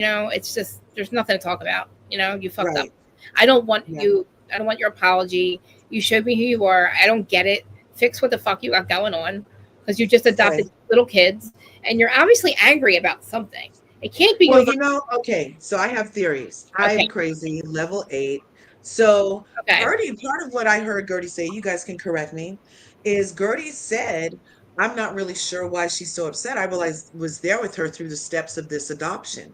it's just there's nothing to talk about. You fucked up. Right. I don't want Yeah. you. I don't want your apology. You showed me who you are. I don't get it. Fix what the fuck you got going on, because you just adopted Okay. little kids, and you're obviously angry about something. It can't be Well, over. okay. So I have theories. Okay. I'm crazy, level 8. So Okay. Gertie, part of what I heard Gertie say, you guys can correct me, is Gertie said, I'm not really sure why she's so upset. I realized was there with her through the steps of this adoption.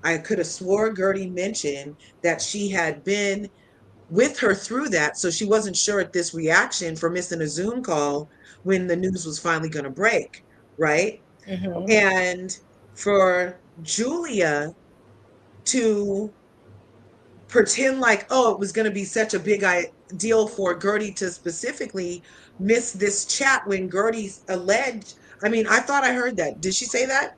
I could have swore Gertie mentioned that she had been with her through that. So she wasn't sure at this reaction for missing a Zoom call when the news was finally going to break, right? Hmm. And for Julia to pretend like, oh, it was going to be such a big deal for Gertie to specifically miss this chat when Gertie's alleged. I mean, I thought I heard that. Did she say that?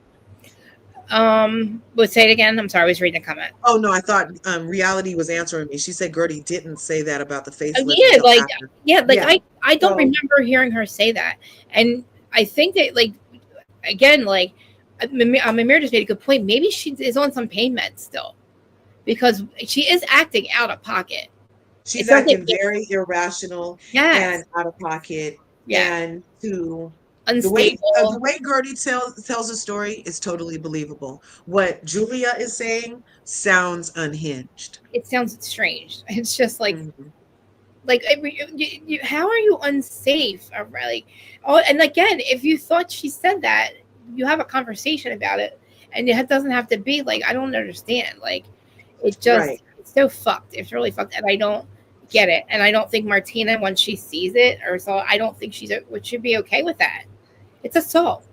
Would say it again. I'm sorry. I was reading a comment. Oh no, I thought Reality was answering me. She said Gertie didn't say that about the facelift Yeah, until like after. yeah, like Yeah. I don't So remember hearing her say that, and I think that like again like Mimir just made a good point. Maybe she is on some pain meds still, because she is acting out of pocket. It she's doesn't acting make very irrational and yes, out of pocket. yes, And to the unstable. way Gertie tells the story is totally believable. What Julia is saying sounds unhinged. It sounds strange. It's just Mhm. how are you unsafe? Like, oh, and again, if you thought she said that, you have a conversation about it, and it doesn't have to be like I don't understand. Like, Right. it's so fucked. It's really fucked, and I don't get it. And I don't think Martina, once she sees it or so, I don't think would should be okay with that. It's assault.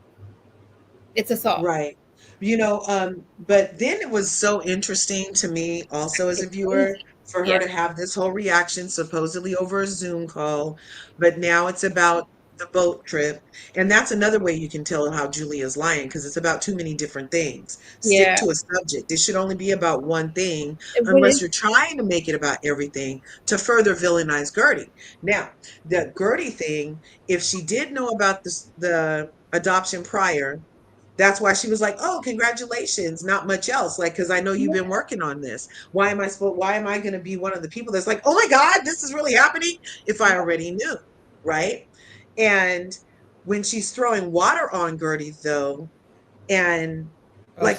It's assault. Right. But then it was so interesting to me also as a It's viewer crazy. for her Yeah. to have this whole reaction supposedly over a Zoom call, but now it's about the boat trip. And that's another way you can tell how Julia's lying because it's about too many different things. Stick Yeah. to a subject. It should only be about one thing It unless wouldn't. you're trying to make it about everything to further villainize Gertie. Now, the Gertie thing, if she did know about the adoption prior, that's why she was like, "Oh, congratulations, not much else." Like, because I know you've been working on this. Why am I going to be one of the people that's like, "Oh my God, this is really happening," if I already knew, right? And when she's throwing water on Gertie, though, and Ugh. like,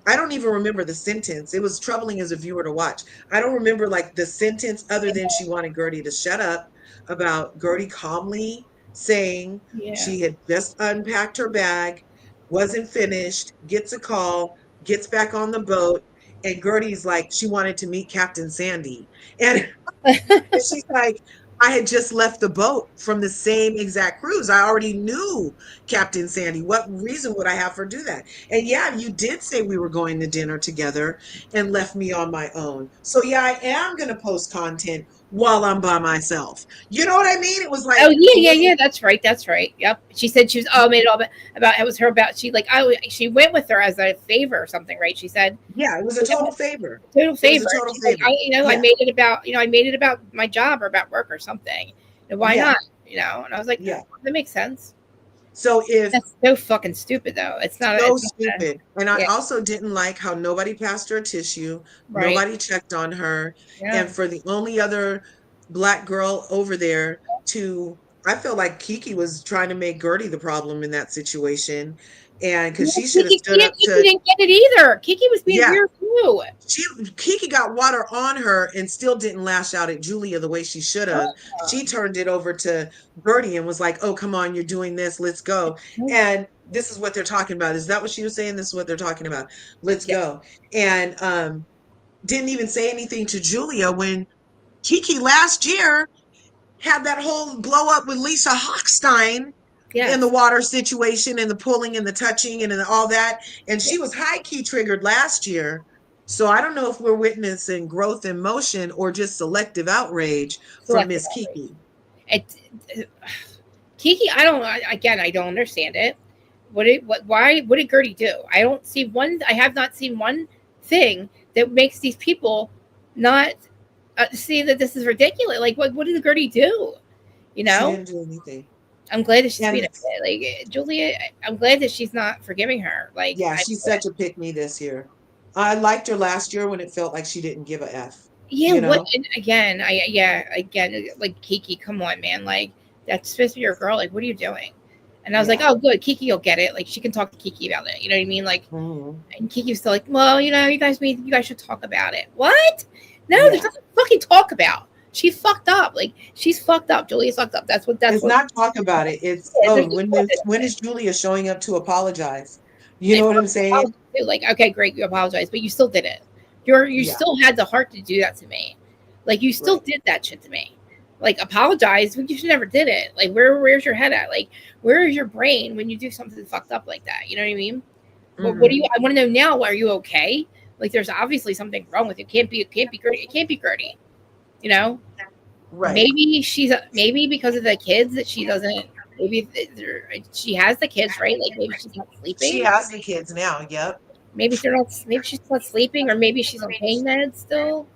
I don't even remember the sentence. It was troubling as a viewer to watch. I don't remember like the sentence other than she wanted Gertie to shut up about Gertie calmly saying Yeah. she had just unpacked her bag, wasn't finished, gets a call, gets back on the boat, and Gertie's like, she wanted to meet Captain Sandy. And and she's like, I had just left the boat from the same exact cruise. I already knew Captain Sandy. What reason would I have for do that? And yeah, you did say we were going to dinner together and left me on my own. So yeah, I am going to post content while I'm by myself. You know what I mean? It was like Oh yeah, the yeah, way, yeah. That's right. That's right. Yep. She said she was. Oh, made it all about. It was her about. She like. I. She went with her as a favor or something, right? She said yeah, it was a total favor. total It was a favor. total She's like, favor. I Yeah, made it about. I made it about my job or about work or something. And why yeah, not? And I was like, yeah. that makes sense. So if That's so fucking stupid, though. It's not. so It's not. stupid. And I Yeah. also didn't like how nobody passed her a tissue, Right. nobody checked on her. Yeah. And for the only other black girl over there to, I feel like Kiki was trying to make Gertie the problem in that situation. And because Yeah, she should have stood up Kiki to, didn't get it either. Kiki was being yeah, weird too. she Kiki got water on her and still didn't lash out at Julia the way she should have. She turned it over to Gertie and was like, "Oh, come on, you're doing this. Let's go." And this is what they're talking about. Is that what she was saying? This is what they're talking about. Let's Yeah. go. And didn't even say anything to Julia when Kiki last year had that whole blow up with Lisa Hochstein in the Yes. water situation and the pulling and the touching and all that. And Yeah. she was high key triggered last year. So I don't know if we're witnessing growth in motion or just selective outrage from Selective Miss outrage. Kiki. It, Kiki, I don't. Again, I don't understand it. What did what? Why? What did Gertie do? I don't see one. I have not seen one thing that makes these people not see that this is ridiculous. Like, what did Gertie do? You She know, didn't do anything. I'm glad that she's being And like Julia. I'm glad that she's not forgiving her. Like, yeah, she's such a pick me this year. I liked her last year when it felt like she didn't give a F. Yeah, You what? know? And again, again, like Kiki, come on, man, like that's supposed to be your girl. Like, what are you doing? And I was like, Yeah. oh, good, Kiki will get it. Like, she can talk to Kiki about it. You know what I mean? Like, Hmm. and Kiki was still like, well, you guys should talk about it. What? No, there's Yeah. nothing to fucking talk about. She fucked up. Like, she's fucked up. Julia's fucked up. That's It's what not talk about it. It's, it is. oh, There's no when is Julia showing up to apologize? You and know what I'm fucking saying? apologize too. Like, okay, great, you apologize, but you still did it. You Yeah. still had the heart to do that to me. Like, you still Right. did that shit to me. Like, apologize, but you should never did it. Like, where's your head at? Like, where is your brain when you do something fucked up like that? You know what I mean? Well, what do Hmm. you? I want to know now. Are you okay? Like, there's obviously something wrong with you. It can't be Gertie. It can't be Gertie. You know, Right. maybe because of the kids that she doesn't. Maybe she has the kids, right? Like, maybe she's not She sleeping. has the kids now. Yep. Maybe they're not. Maybe she's not sleeping, or maybe she's on pain meds still.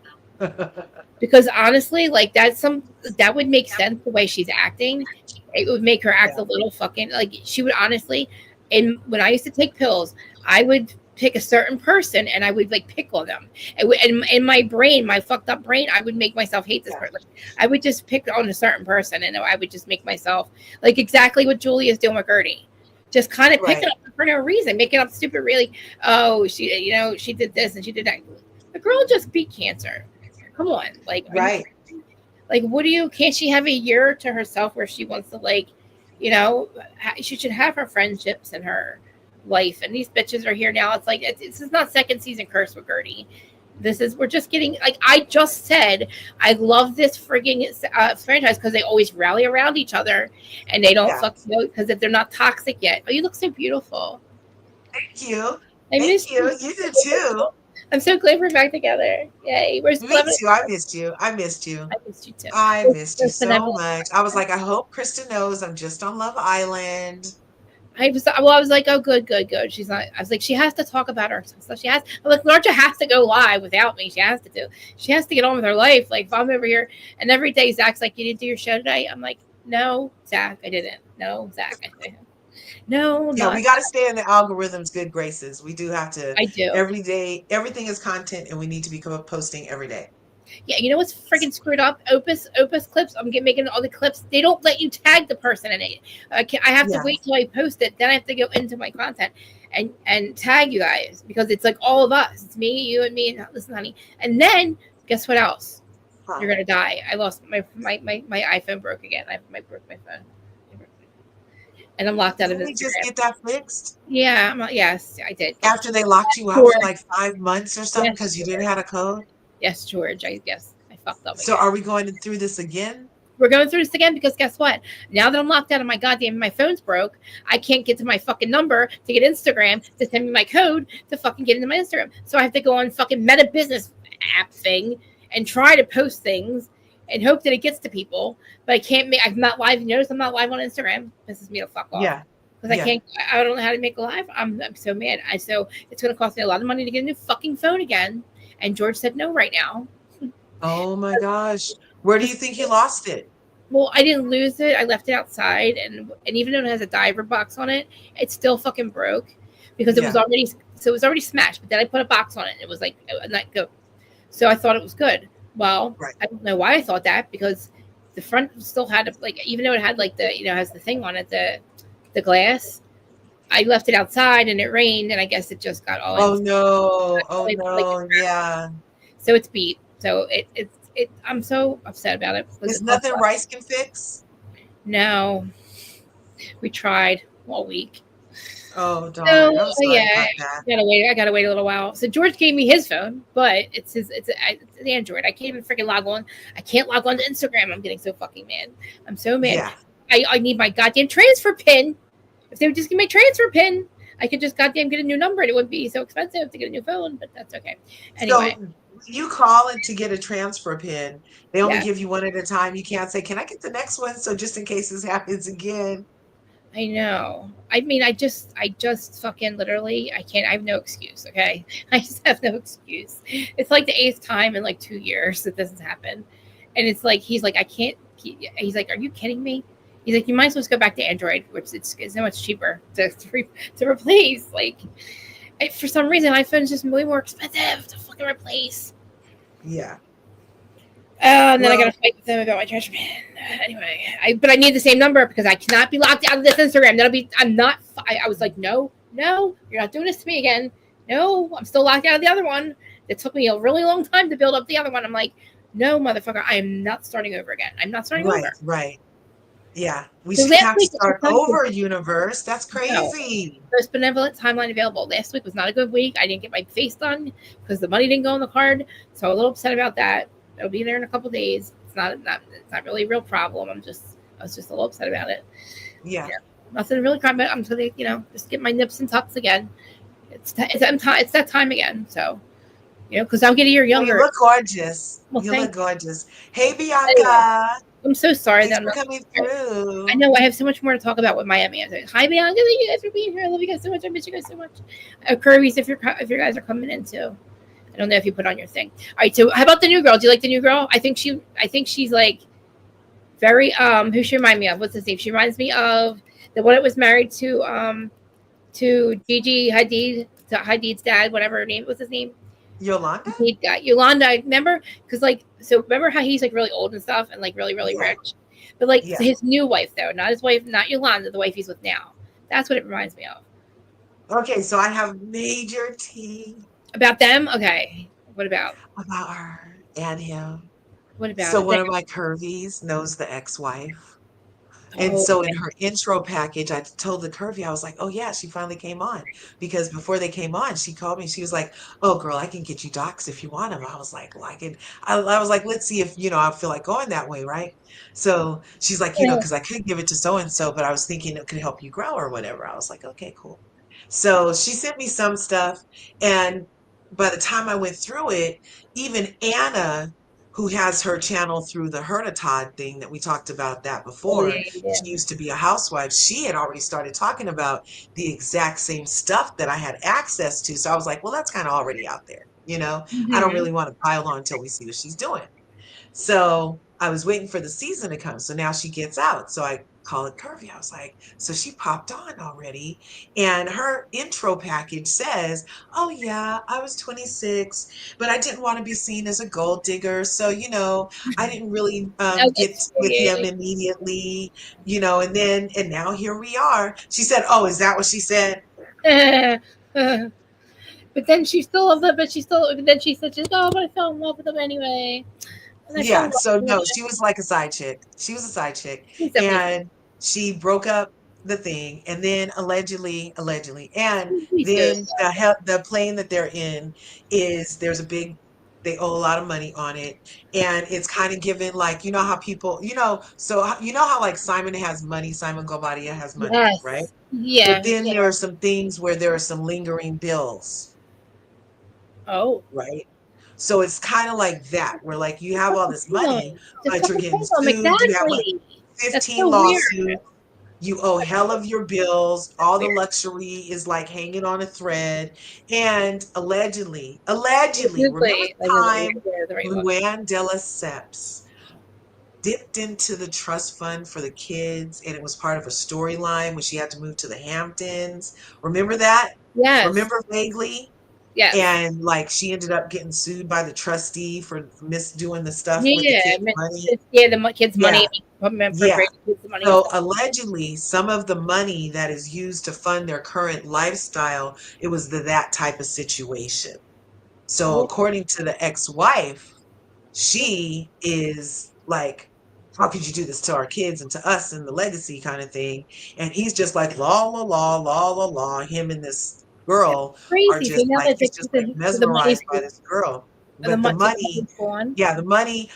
Because honestly, like that would make sense the way she's acting. It would make her act Yeah. a little fucking like she would honestly. And when I used to take pills, I would pick a certain person and I would like pick on them. And in my brain, my fucked up brain, I would make myself hate this Yeah. person. Like, I would just pick on a certain person and I would just make myself like exactly what Julia's doing with Gertie. Just kind of picking Right. up for no reason, making up stupid, really. Oh, she did this and she did that. The girl just beat cancer. Come on, like, are you Right. like, what do you? Can't she have a year to herself where she wants to like, she should have her friendships and her life. And these bitches are here now. It's like this is not second season Curse with Gertie. We're just getting like I just said. I love this frigging franchise because they always rally around each other and they don't Yeah. fuck because if they're not toxic yet. Oh, you look so beautiful. Thank you. I Thank miss you. you. You did too. I'm so glad we're back together. Yay. Where's Me Benevolent? too. I missed you. I missed you. I missed you too. I missed you Where's so Benevolent? much. I was like, I hope Krista knows I'm just on Love Island. I was like, oh, good, good, good. She's not. I was like, she has to talk about her stuff. She has. I'm like, Larcha has to go live without me. She has to do. She has to get on with her life. Like, if I'm over here, and every day Zach's like, you didn't do your show today. I'm like, no, Zach, I didn't. No, Zach, I didn't. No, I'm Yeah, not. we got to stay in the algorithm's good graces. We do have to I do. every day. Everything is content, and we need to be posting every day. Yeah, you know what's freaking screwed up? Opus clips. Making all the clips. They don't let you tag the person in it. I have to Yeah. wait till I post it. Then I have to go into my content and tag you guys because it's like all of us. It's me, you, and me. And listen, honey. And then guess what else? Huh. You're gonna die. I lost my iPhone broke again. I broke my phone. And I'm locked out of Didn't we just Instagram. get that fixed Yeah, yes, I did. after they locked you out George. for like 5 months or something because Yes, you didn't have a code? yes, George. I fucked up So again. are we going through this again? We're going through this again because guess what? Now that I'm locked out of my phone's broke, I can't get to my fucking number to get Instagram to send me my code to fucking get into my Instagram. So I have to go on fucking Meta Business app thing and try to post things and hope that it gets to people. But I can't I'm not live. You notice I'm not live on Instagram. Pisses me the fuck off. Yeah. Because Yeah. I don't know how to make a live. I'm so mad. So it's going to cost me a lot of money to get a new fucking phone again. And George said no right now. Oh my gosh. Where do you think you lost it? Well, I didn't lose it. I left it outside, and even though it has a diver box on it, it still fucking broke because it Yeah. was already smashed. But then I put a box on it, and it was like not good. So I thought it was good. Well, Right. I don't know why I thought that because the front still had like even though it had like the has the thing on it the glass. I left it outside, and it rained, and I guess it just got all. Oh no. Oh like, no. Yeah. So it's beat. So I'm so upset about it. There's nothing Rice can fix. No, we tried all week. Oh darn. So I'm sorry yeah, about that. I gotta wait a little while. So George gave me his phone, but it's an Android. I can't even freaking log on. I can't log on to Instagram. I'm getting so fucking mad. I'm so mad. Yeah. I need my goddamn transfer pin. If they would just give me a transfer pin, I could just goddamn get a new number and it wouldn't be so expensive to get a new phone, but that's okay. Anyway. So you call it to get a transfer pin. They only Yeah. give you one at a time. You can't say, can I get the next one? So just in case this happens again. I know. I mean, I just fucking literally, I can't, I have no excuse, okay? I just have no excuse. It's like the 8th time in like 2 years that this has happened. And it's like, he's like, I can't, he's like, are you kidding me? He's like, you might as well just go back to Android, which it's so much cheaper to replace. Like, For some reason, iPhone's just way more expensive to fucking replace. Yeah. And then I got Well, to fight with them about my trash bin. Anyway, but I need the same number because I cannot be locked out of this Instagram. I'm not. I was like, no, you're not doing this to me again. No, I'm still locked out of the other one. It took me a really long time to build up the other one. I'm like, no, motherfucker, I am not starting over again. I'm not starting over. right. Yeah. We So shouldn't last have to week, start over, universe. That's no, crazy. most benevolent timeline available. Last week was not a good week. I didn't get my face done because the money didn't go on the card. So I'm a little upset about that. It'll be there in a couple days. It's not really a real problem. I was just a little upset about it. Yeah. Nothing really crap about. I'm gonna just get my nips and tucks again. It's that time again. So because I'll get a year Well, you younger. look gorgeous. Well, You look thank you. gorgeous. Hey, Anyway, Bianca. I'm so sorry that Thanks I'm for not. coming I through. know I have so much more to talk about with Miami. Hi, Bianca. Thank you guys for being here. I love you guys so much. I miss you guys so much. Curvies, if you guys are coming in too. I don't know if you put on your thing. All right. So how about the new girl? Do you like the new girl? I think she's like very who she remind me of? What's his name? She reminds me of the one that was married to Gigi Hadid, to Hadid's dad, whatever her name was, his name. Yolanda? Yolanda, I remember remember how he's like really old and stuff and like really, really rich. But like his new wife though, not his wife, not Yolanda, the wife he's with now. That's what it reminds me of. Okay, so I have major tea About them? Okay. What about? about her and him. What about So it? one of my curvies knows the ex-wife. And Oh, so in her intro package, I told the curvy, I was like, oh yeah, she finally came on. Because before they came on, she called me. She was like, oh girl, I can get you docs if you want them. I was like, well, I was like, let's see if, I feel like going that way, right? So she's like, because I could give it to so-and-so, but I was thinking it could help you grow or whatever. I was like, okay, cool. So she sent me some stuff. And by the time I went through it, even Anna, who has her channel through the Hertatodd thing that we talked about that oh before. yeah. She used to be a housewife. She had already started talking about the exact same stuff that I had access to. So I was like, well, that's kind of already out there. I don't Mm-hmm. really want to pile on until we see what she's doing. So I was waiting for the season to come. So now she gets out. So I call it Curvy. I was like, so she popped on already. And her intro package says, oh, yeah, I was 26, but I didn't want to be seen as a gold digger. So, I didn't really Oh, get that's with him sweet. immediately, and now here we are. She said, oh, is that what she said? But then she still loved it, but then she said, oh, but I fell in love with him anyway. And I fell in Yeah, love so with no, him. she was like a side chick. She was a side chick. He's definitely And she broke up the thing and then allegedly, and he's then suicide. the plane that they're in there's a big, they owe a lot of money on it. And it's kind of given like, how people, how like Simon Gobadia has money, right? Yes. But Yeah. then there are some things where there are some lingering bills, Oh. right? So it's kind of like that, where like you have all this money, Just but you're fucking getting hold on. sued. You have like Exactly. That's 15 so weird. lawsuits. You owe hell of your bills. All the luxury is like hanging on a thread. And allegedly, remember Like, the time yeah, the right one. Luann de Lesseps dipped into the trust fund for the kids, and it was part of a storyline when she had to move to the Hamptons. Remember that? Yes. Remember vaguely? Yes. And like she ended up getting sued by the trustee for misdoing the stuff with the Yeah. kids' money. Yeah, the kids' money. Yeah, yeah. Appropriating kids' money and So stuff. allegedly, some of the money that is used to fund their current lifestyle, it was that type of situation. So Oh. according to the ex-wife, she is like, how could you do this to our kids and to us and the legacy kind of thing? And he's just like, la la la la la la. Him and this That's girl are crazy. So just now like, that he's just like the money's mesmerized by this girl. But so the money's gone. yeah, the money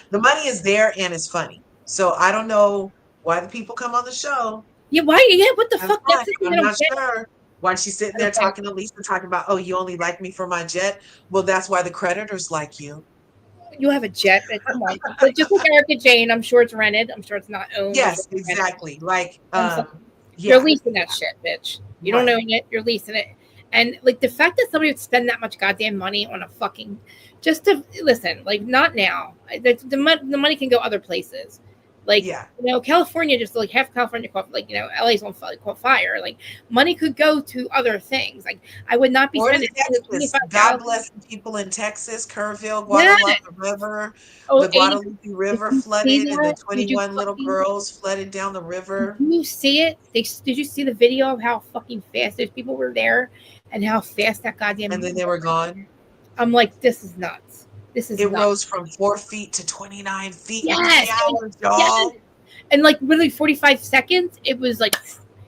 is there and it's funny. So I don't know why the people come on the show. Yeah, why? Yeah, what the Have fuck? fun. That's the thing I I'm don't not get. sure why she's sitting I there don't get. talking to Lisa, talking about, oh, you only like me for my jet. Well, that's why the creditors like you. You have a jet. Come on. But just like Erica Jane, I'm sure it's rented. I'm sure it's not owned. I'm sure Yes, it's rented. exactly. Like, So you're yeah, leasing that shit, bitch. You don't right. own it. You're leasing it. And like the fact that somebody would spend that much goddamn money on a fucking just to listen, like not now. The money can go other places. Like, Yeah. California, just like half California caught, like, LA's on caught fire. Like, money could go to other things. Like, I would not be Or to spending Texas. God 25,000. bless the people in Texas, Kerrville, Yeah. Guadalupe River. Oh, The 80. Guadalupe Did River you see flooded, and the that? 21 little girls flooded down the Did river. you see it? Did you see the video of how fucking fast those people were there and how fast that And goddamn? then they were gone. I'm like, this is nuts. This is It nuts. rose from 4 feet to 29 feet in Yes. 3 hours, Yes. y'all. And like literally 45 seconds, it was like,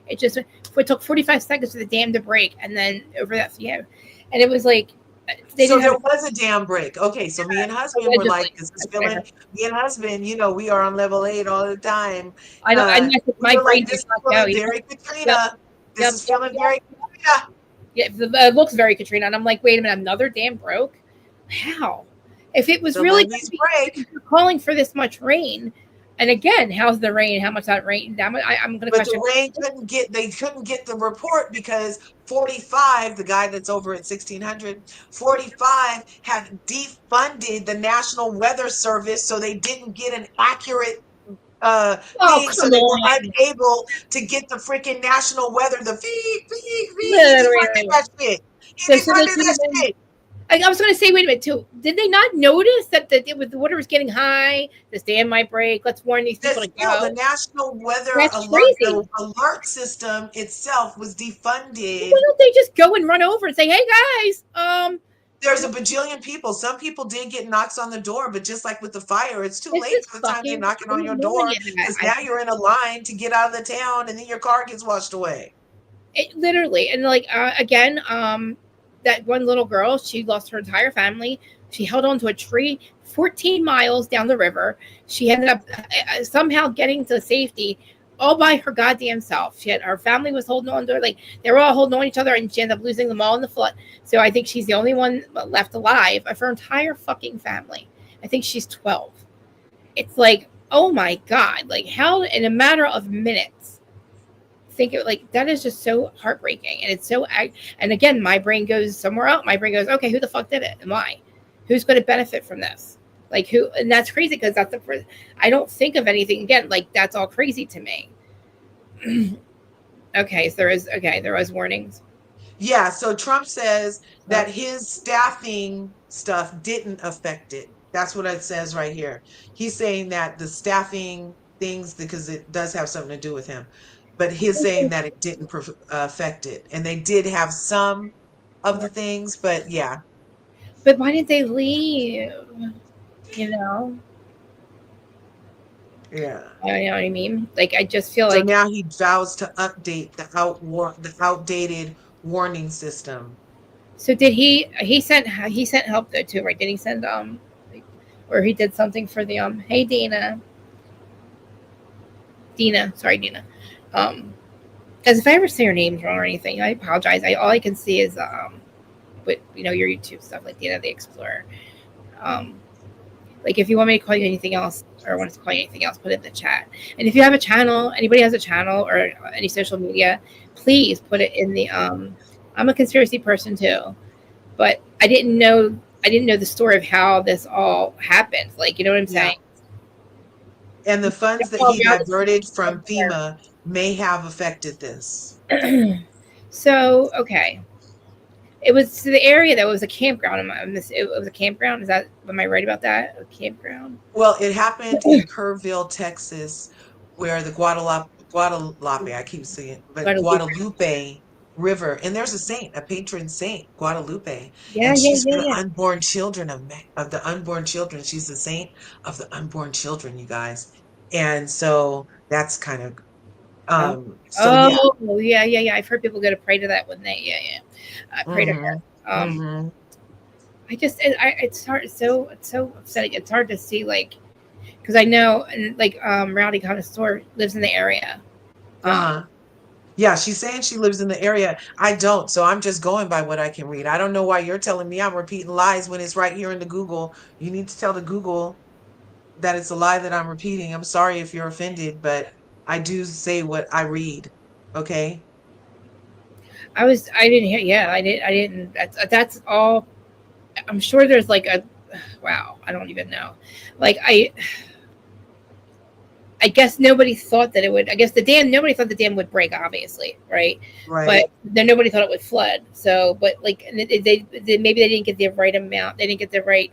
it took 45 seconds for the dam to break. And then over that, yeah. And it was like, they So didn't have there was a dam break. Okay, so me and husband were allegedly. like, this is feeling, me and husband, we are on level 8 all the time. I don't, and We my were like, brain this did is not go. feeling very Yep. Katrina. This Yep. is Yep. feeling Yep. very Katrina. Yeah, it looks very Katrina. And I'm like, wait a minute, another dam broke? How? If it was The really levees break. calling for this much rain, and again, how's the rain? How much that rain? I'm going to But the question. rain they couldn't get the report because 45, the guy that's over at 1600, 45 had defunded the National Weather Service, so they didn't get an accurate Oh, thing. So come they were on. unable to get the freaking national weather, the he defunded Literally. that shit. He So they defunded could that have been. shit. I was going to say, wait a minute, too. Did they not notice that the water was getting high? This dam might break. Let's warn these people to The go. National Weather That's Alert, crazy. the alert system itself was Why defunded. don't they just go and run over and say, "Hey guys, There's a bajillion people. Some people did get knocks on the door, but just like with the fire, it's too this late is by the time they're fucking knocking on your door humiliating." because now you're in a line to get out of the town and then your car gets washed away. It literally, and like again, that one little girl, she lost her entire family. She held on to a tree 14 miles down the river. She ended up somehow getting to safety all by her goddamn self. Her family was holding on to her, like they were all holding on to each other, and she ended up losing them all in the flood. So I think she's the only one left alive of her entire fucking family. I think she's 12. It's like, oh my god, like how in a matter of minutes. Think it like that is just so heartbreaking, and it's so. And again, my brain goes somewhere else. My brain goes, okay, who the fuck did it, and why? Who's going to benefit from this? Like who? And that's crazy because that's the first. I don't think of anything again. Like that's all crazy to me. Okay, so there was warnings. Yeah, so Trump says that his staffing stuff didn't affect it. That's what it says right here. He's saying that the staffing things, because it does have something to do with him, but he's saying that it didn't affect it. And they did have some of the things, but yeah. But why didn't they leave? You know. Yeah. You know what I mean? Like I just feel So like. now he vows to update the outdated warning system. So did he? He sent help though too, right? Did he send or he did something for the Hey Dina, sorry Dina, because if I ever say your names wrong or anything, I apologize. All I can see is but your YouTube stuff like Dina the Explorer. Like if you want me to call you anything else or want to call you anything else, put it in the chat. And if you have a channel, anybody has a channel or any social media, please put it in the I'm a conspiracy person too, but I didn't know the story of how this all happened. Like, you know what I'm saying? And the funds that he diverted from FEMA may have affected this. So, okay. It was the area that was a campground. It was a campground. Am I right about that? A campground? Well, it happened in Kerrville, Texas, where the Guadalupe, I keep saying, but Guadalupe River, and there's a saint, a patron saint, Guadalupe, Yeah, and yeah, she's for the yeah, unborn children of the unborn children. She's the saint of the unborn children, you guys. And so that's kind of yeah. so yeah. Oh, yeah, yeah, yeah. I've heard people go to pray to that when they, yeah. I pray to her. I just, it's hard. It's so upsetting. It's hard to see, like, because I know, and like, Rowdy Connoisseur lives in the area. Yeah, she's saying she lives in the area. I don't, so I'm just going by what I can read. I don't know why you're telling me I'm repeating lies when it's right here in the Google. You need to tell the Google that it's a lie that I'm repeating. I'm sorry if you're offended, but I do say what I read. Okay? I didn't hear. Yeah, I didn't. That's all. I'm sure there's like a. Wow, I don't even know. Like I guess nobody thought that it would. I guess the dam. Nobody thought the dam would break, obviously, right? But Right. then nobody thought it would flood. So, but like they maybe they didn't get the right amount. They didn't get the right.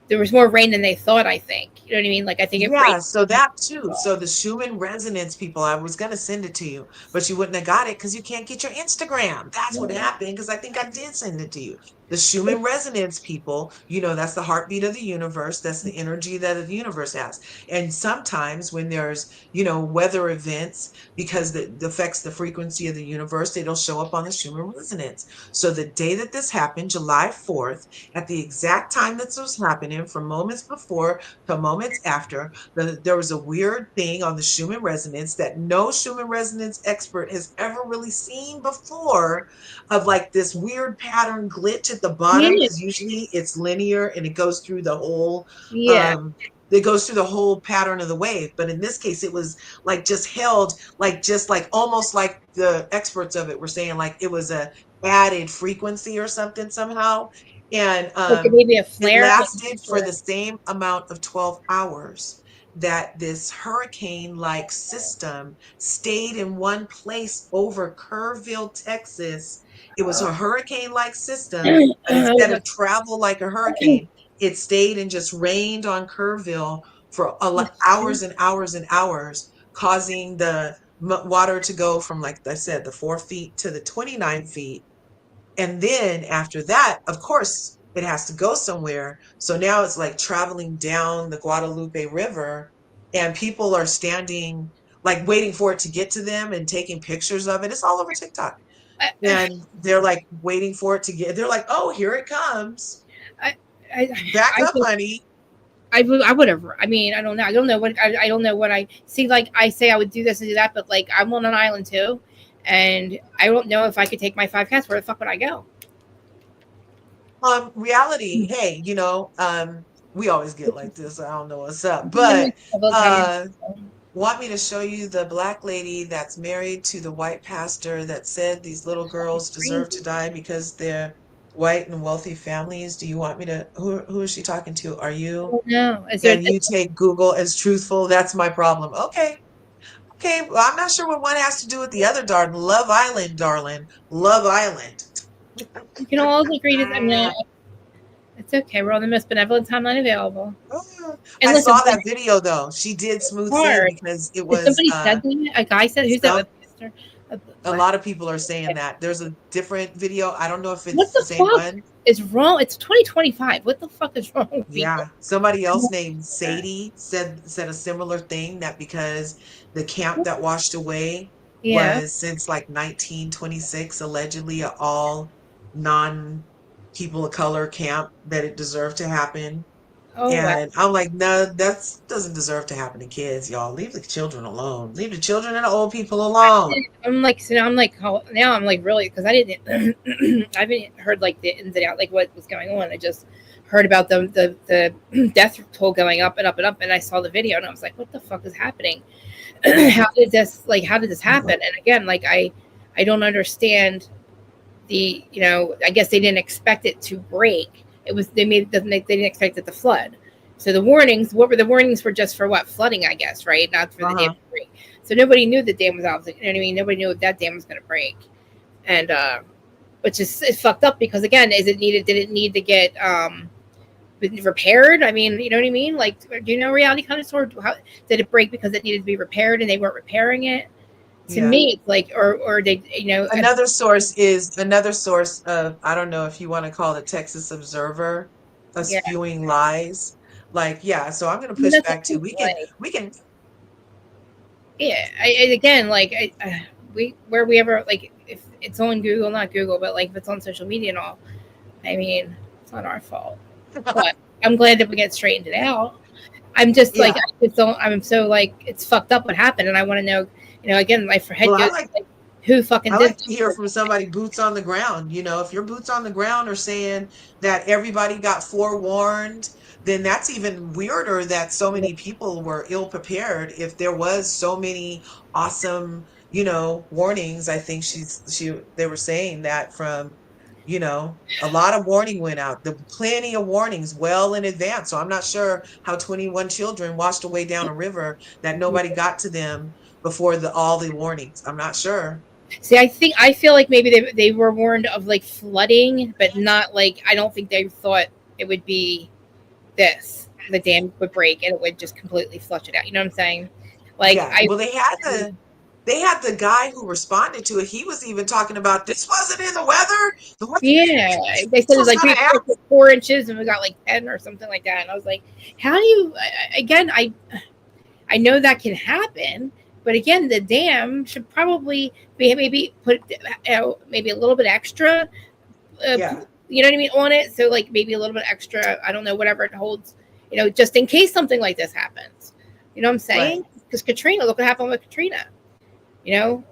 There was more rain than they thought. I think. You know what I mean? Like I think it rained. Yeah, so that too. So the Schumann resonance people, I was gonna send it to you, but you wouldn't have got it because you can't get your Instagram. That's what happened, because I think I did send it to you. The Schumann resonance people, that's the heartbeat of the universe. That's the energy that the universe has. And sometimes when there's, weather events, because that affects the frequency of the universe, it'll show up on the Schumann resonance. So the day that this happened, July 4th, at the exact time that this was happening, from moments before to moments after, there was a weird thing on the Schumann resonance that no Schumann resonance expert has ever really seen before, of like this weird pattern glitch at the bottom, Yeah. because usually it's linear and it goes through the whole Yeah. um it goes through the whole pattern of the wave. But in this case, it was like just held, like just like almost like the experts of it were saying, like it was a added frequency or something somehow. And Like maybe a it flare. Like, lasted for the same amount of 12 hours that this hurricane-like system stayed in one place over Kerrville, Texas. It was a hurricane-like system, but instead of travel like a hurricane, it stayed and just rained on Kerrville for hours and hours and hours, causing the water to go from, like I said, the 4 feet to the 29 feet. And then after that, of course, it has to go somewhere. So now it's like traveling down the Guadalupe River, and people are standing, like waiting for it to get to them and taking pictures of it. It's all over TikTok. I, And they're like waiting for it to they're like, oh, here it comes. I, I, Back I up, honey. I would have. I mean, I don't know. I don't know what I don't know what I see. Like I say, I would do this and do that, but like I'm on an island too, and I don't know if I could take my 5 cats. Where the fuck would I go? Reality, hey, we always get like this. I don't know what's up. I'm But like a little tiny. uh want me to show you the black lady that's married to the white pastor that said these little Fucking girls deserve to crazy. die because they're white and wealthy families? Do you want me to, who is she talking to? Are I you, don't know. Is there? can you take Google as truthful? That's my problem. Okay. Okay. Well, I'm not sure what one has to do with the other, darling. Love Island, darling. Love Island. We can all agree to. I mean, it's okay. We're on the most benevolent timeline available. And I listen, saw that video though. She did smooth sailing hard. because it If was somebody said that, a guy said, "Who's that?" some A, a lot of people are saying that. There's a different video. I don't know if what it's the the same fuck one. is wrong? It's 2025. What the fuck is wrong with people? Yeah, somebody else named Sadie said a similar thing, that because the camp that washed away Yeah. was since like 1926, allegedly a all non people of color camp, that it deserved to happen. Oh wow. And I'm like, no, that doesn't deserve to happen to kids, y'all. Leave the children alone. Leave the children and the old people alone. I'm like, so now I'm like, now I'm like, really, because I didn't, I haven't heard like the ins and out, like what was going on. I just heard about the death toll going up and up and up, and I saw the video, and I was like, what the fuck is happening? Yeah. How did this happen? And again, like I don't understand I guess they didn't expect it to break. It was they didn't expect it to flood. So the warnings, what were the warnings for? Just for what, flooding? I guess, right? Not for the dam Uh-huh. to break. So nobody knew the dam was obviously. You know what I mean? Nobody knew that dam was going to break, and which is it's fucked up because again, is it needed? Did it need to get repaired? I mean, you know what I mean? Like, do you know reality connoisseur? How did it break because it needed to be repaired and they weren't repairing it? To Yeah. me, it's like, or they, Another source of, I don't know if you want to call it Texas Observer, yeah. spewing lies. Like, yeah, so I'm going to I mean, push that's back too. like, We can, yeah. Again, like, we where we ever like if it's on Google, not Google, but like if it's on social media and all. I mean, it's not our fault, but I'm glad that we get straightened it out. I'm just like yeah. I just don't. I'm so like it's fucked up what happened, and I want to know. Again, my head Well, goes like, who fucking I did like to hear from somebody boots on the ground. If your boots on the ground are saying that everybody got forewarned, then that's even weirder that so this? many people were ill prepared. If there was so many awesome, warnings. I think they were saying that from You know, a lot of warning went out. Plenty of warnings well in advance. So I'm not sure how 21 children washed away down a river that nobody got to them before all the warnings. I'm not sure. See, I feel like maybe they were warned of like flooding, but not like, I don't think they thought it would be this. The dam would break and it would just completely flush it out. You know what I'm saying? Like Yeah. Well, they had the guy who responded to it. He was even talking about this wasn't in the weather. The weather yeah, they this said it's was like we gonna happen. expected 4 inches and we got like 10 or something like that. And I was like, how do you? Again, I know that can happen, but again, the dam should probably be maybe put maybe a little bit extra. Yeah. You know what I mean, on it. So like maybe a little bit extra. I don't know, whatever it holds. You know, just in case something like this happens. You know what I'm Right. saying? Because Katrina, look what happened with Katrina. You know,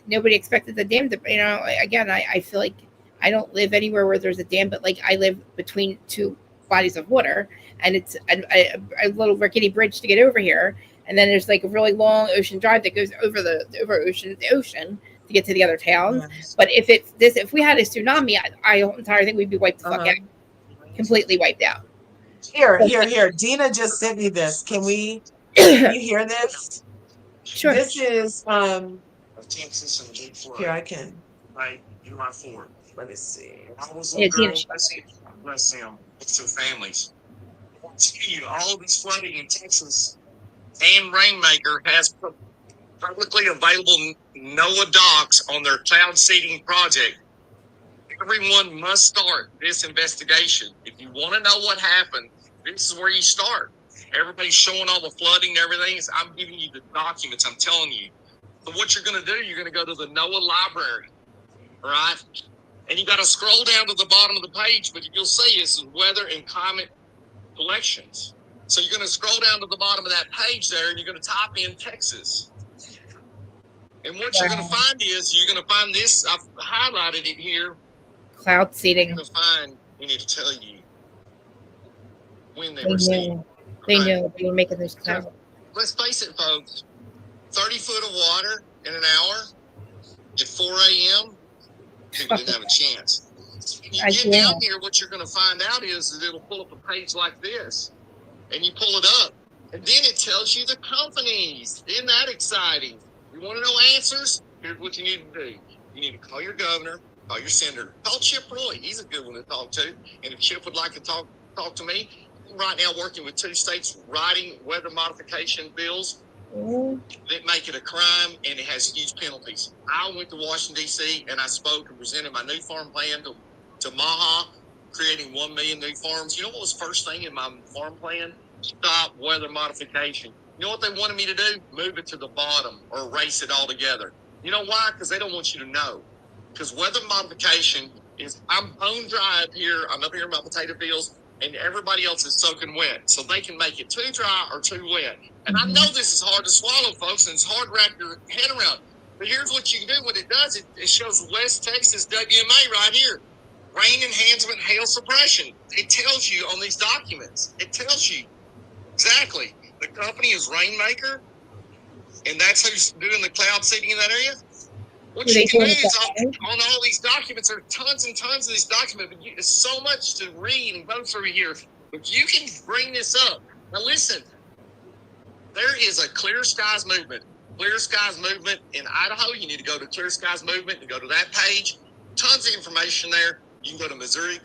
nobody expected the dam to. You know, again, I feel like I don't live anywhere where there's a dam, but like I live between two bodies of water, and it's a little rickety bridge to get over here, and then there's like a really long ocean drive that goes over the ocean to get to the other towns. Yes. But if we had a tsunami, I entire thing we'd be wiped the fuck Uh-huh. out, completely wiped out. Here. Dina just sent me this. Can you hear this? Sure. This is here I can. Right, you are for. Let me see. I was Yeah, little Dina. girl, I see, bless them, it's their families. I tell you, all this flooding in Texas, and Rainmaker has publicly available NOAA docs on their cloud seeding project. Everyone must start this investigation. If you want to know what happened, this is where you start. Everybody's showing all the flooding and everything. I'm giving you the documents. I'm telling you. So what you're going to do, you're going to go to the NOAA library, all right? And you got to scroll down to the bottom of the page, but you'll see this is weather and climate collections. So you're going to scroll down to the bottom of that page there, and you're going to type in Texas. And what you're going to find is you're going to find this. I've highlighted it here. Cloud seeding. You're going to find, we need to tell you when they They were seeding. knew. They knew they were making those clouds. Let's face it, folks. 30 foot of water in an hour at 4 a.m. People didn't have a chance. When you get down here, what you're going to find out is that it'll pull up a page like this, and you pull it up, and then it tells you the companies. Isn't that exciting? You want to know answers? Here's what you need to do. You need to call your governor, call your senator, call Chip Roy. He's a good one to talk to. And if Chip would like to talk to me, I'm right now working with 2 states writing weather modification bills that make it a crime, and it has huge penalties. I went to Washington, D.C., and I spoke and presented my new farm plan to Maha, creating 1 million new farms. You know what was first thing in my farm plan? Stop weather modification. You know what they wanted me to do? Move it to the bottom or erase it altogether. You know why? Because they don't want you to know. Because weather modification is, I'm bone dry up here. I'm up here in my potato fields, and everybody else is soaking wet. So they can make it too dry or too wet. And I know this is hard to swallow, folks, and it's hard to wrap your head around. But here's what you can do. What it does, it shows West Texas WMA right here. Rain enhancement, hail suppression. It tells you on these documents. It tells you exactly. The company is Rainmaker, and that's who's doing the cloud seeding in that area. What you can do is on all these documents, there are tons and tons of these documents, but it's so much to read and go through here. But you can bring this up. Now listen, there is a Clear Skies movement. Clear Skies movement in Idaho. You need to go to Clear Skies movement and go to that page. Tons of information there. You can go to Missouri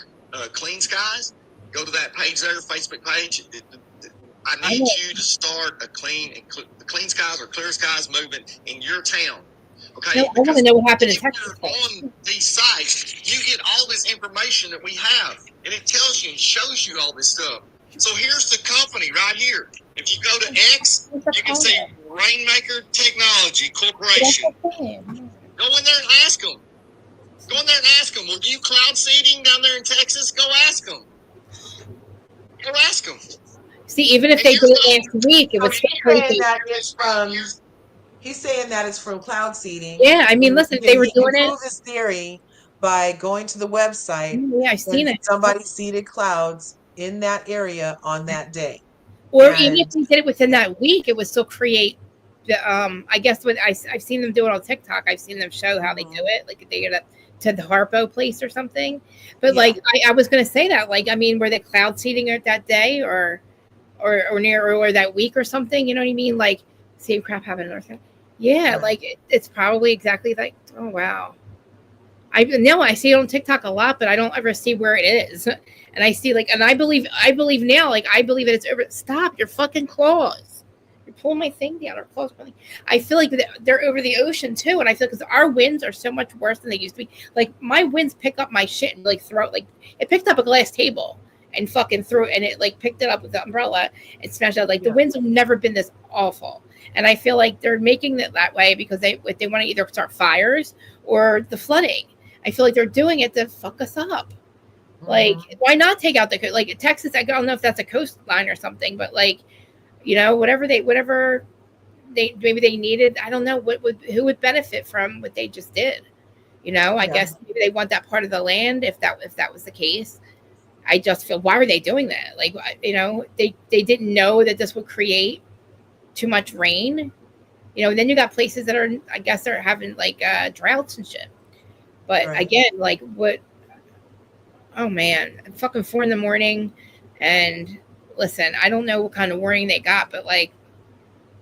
Clean Skies. Go to that page there, Facebook page. I need you to start the Clean Skies or Clear Skies movement in your town. Okay. No, I want to know what happened in Texas. On these sites, you get all this information that we have, and it tells you and shows you all this stuff. So here's the company right here. If you go to X, you can see Rainmaker Technology Corporation. Go in there and ask them. Go in there and ask them. Will you cloud seeding down there in Texas? Go ask them. Go ask them. See, even if they did it last week, it was He's saying that it's from cloud seeding. Yeah, I mean, listen, they were doing it. Prove his theory by going to the website. Yeah, I've seen it. Somebody seeded clouds in that area on that day. Or even if we did it within that week, it would still create the I guess what I've seen them do it on TikTok. I've seen them show how they do it. Like they get to the Harpo place or something. But Yeah. like I was gonna say that, like, I mean, were they cloud seeding it that day or near or that week or something? You know what I mean? Like, same crap happened in North Carolina. Yeah, Right. like it's probably exactly like, oh wow. I know I see it on TikTok a lot, but I don't ever see where it is. And I see like, and I believe now, like I believe that it's over. Stop your fucking claws! You're pulling my thing down. Or claws. I feel like they're over the ocean too, and I feel because our winds are so much worse than they used to be. Like my winds pick up my shit and like throw it. Like it picked up a glass table and fucking threw it, and it like picked it up with the umbrella and smashed out. Like the winds have never been this awful. And I feel like they're making it that way because they want to either start fires or the flooding. I feel like they're doing it to fuck us up. Like, why not take out the like Texas? I don't know if that's a coastline or something, but like, you know, whatever they maybe they needed. I don't know who would benefit from what they just did. You know, I guess maybe they want that part of the land. If that was the case, I just feel, why were they doing that? Like, you know, they didn't know that this would create too much rain. You know, and then you got places that are, I guess, they're having like droughts and shit. But again, like what? Oh man, fucking 4 a.m. And listen, I don't know what kind of warning they got, but like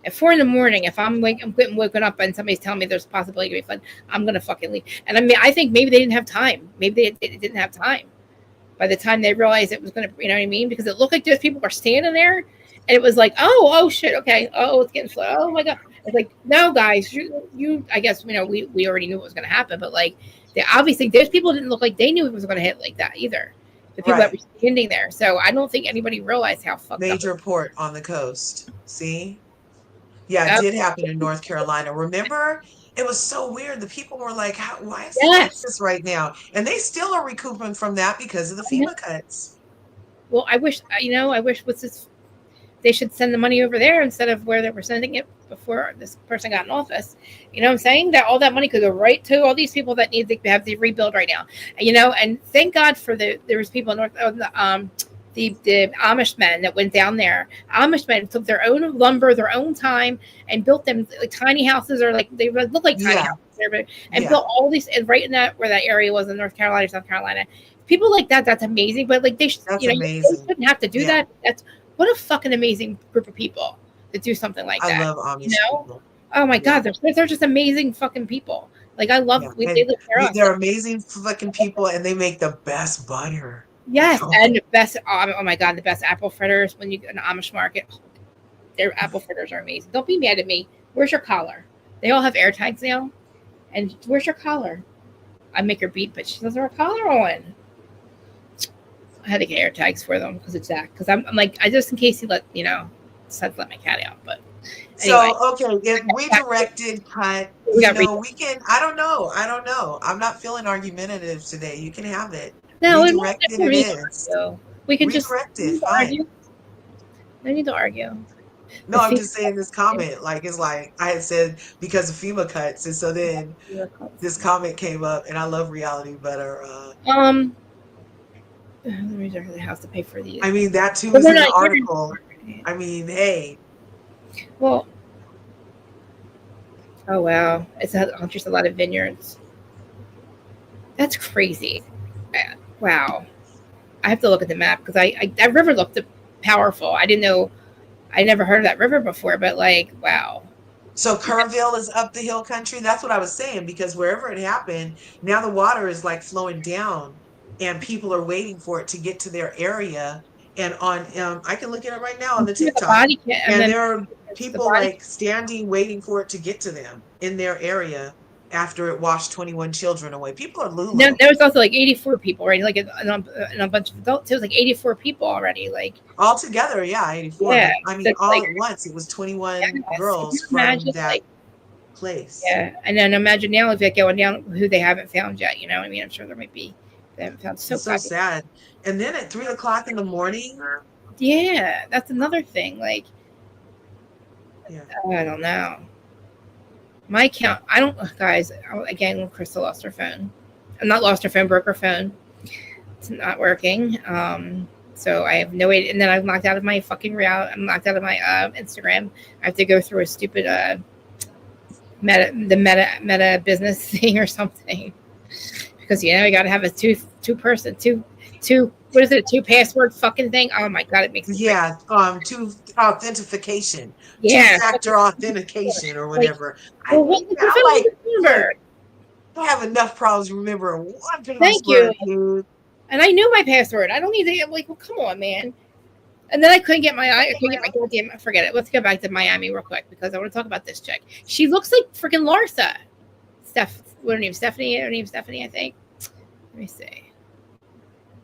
at 4 a.m, if I'm getting woken up and somebody's telling me there's a possibility of a flood, I'm gonna fucking leave. And I mean, I think maybe they didn't have time. Maybe they didn't have time. By the time they realized it was gonna, you know what I mean? Because it looked like those people were standing there, and it was like, oh shit, okay, oh, it's getting flooded. Oh my god. It's like, no, guys, you. I guess, you know, we already knew what was gonna happen, but like. They obviously, those people didn't look like they knew it was going to hit like that either. The people that were standing there. So I don't think anybody realized how fucked up. Major port on the coast. See? Yeah, it did happen in North Carolina. Remember? It was so weird. The people were like, why is it like this right now? And they still are recouping from that because of the FEMA cuts. Well, I wish what's this? They should send the money over there instead of where they were sending it before this person got in office. You know what I'm saying? That all that money could go right to all these people that need to have the rebuild right now. You know, and thank God for there was people in North, the Amish men that went down there. Amish men took their own lumber, their own time, and built them like tiny houses, or like they look like tiny houses there, and built all these, and right in that where that area was in North Carolina or South Carolina. People like that, that's amazing. But like they should, you know, they shouldn't have to do that. That's what a fucking amazing group of people that do something like that. I love Amish people. Oh my God, they're just amazing fucking people. Like I love, they live there. They're amazing fucking people, and they make the best butter. Yes, and the best. Oh my God, the best apple fritters when you go to an Amish market. Their apple fritters are amazing. Don't be mad at me. Where's your collar? They all have air tags now. And where's your collar? I make her beat, but she doesn't have a collar on. I had to get air tags for them because it's that. Because I'm like, I just in case he let decided to let my cat out. But anyway. So if redirected cut, we can. I don't know. I'm not feeling argumentative today. You can have it. No, redirected it is. We can Redirected, just argue. No need to argue. No, I'm just saying this comment. Like it's like I had said because of FEMA cuts, and so then this comment came up, and I love reality better. The house to pay for these. I mean, that too is in the article. I mean, hey. Well, oh wow, it's just a lot of vineyards. That's crazy. Wow, I have to look at the map because that river looked powerful. I didn't know. I never heard of that river before, but like, wow. So Kerrville is up the hill country. That's what I was saying, because wherever it happened, now the water is like flowing down, and people are waiting for it to get to their area. And on, I can look at it right now on the TikTok, and there are people like standing waiing for it to get to them in their area after it washed 21 children away. People are lulu. No, there was also like 84 people, right? Like and a bunch of adults. It was like 84 people already, like all together. Yeah, 84. Yeah, I mean, all like, at once. It was 21 girls from that place. Yeah, and then imagine now if they're going down who they haven't found yet. You know what I mean? I'm sure there might be. They haven't found. So sad. And then at 3 o'clock in the morning. Yeah, that's another thing. Like, I don't know. My account, guys, again, Krista lost her phone. I'm not lost her phone, broke her phone. It's not working. So I have no way. And then I'm locked out of my fucking route. I'm locked out of my Instagram. I have to go through a stupid meta business thing or something. because you got to have a two what is it, a 2 password fucking thing? Oh my god, it makes me Yeah, two authentication, yeah, two-factor authentication or like, whatever. well, what was your I'm like, phone look, number? I have enough problems remembering one Thank you. password, dude. And I knew my password. I don't need to get like, well, come on, man. And then I couldn't get my goddamn, forget it. Let's go back to Miami real quick because I want to talk about this chick. She looks like freaking Larsa. What her name? Stephanie. Her name's Stephanie, I think. Let me see.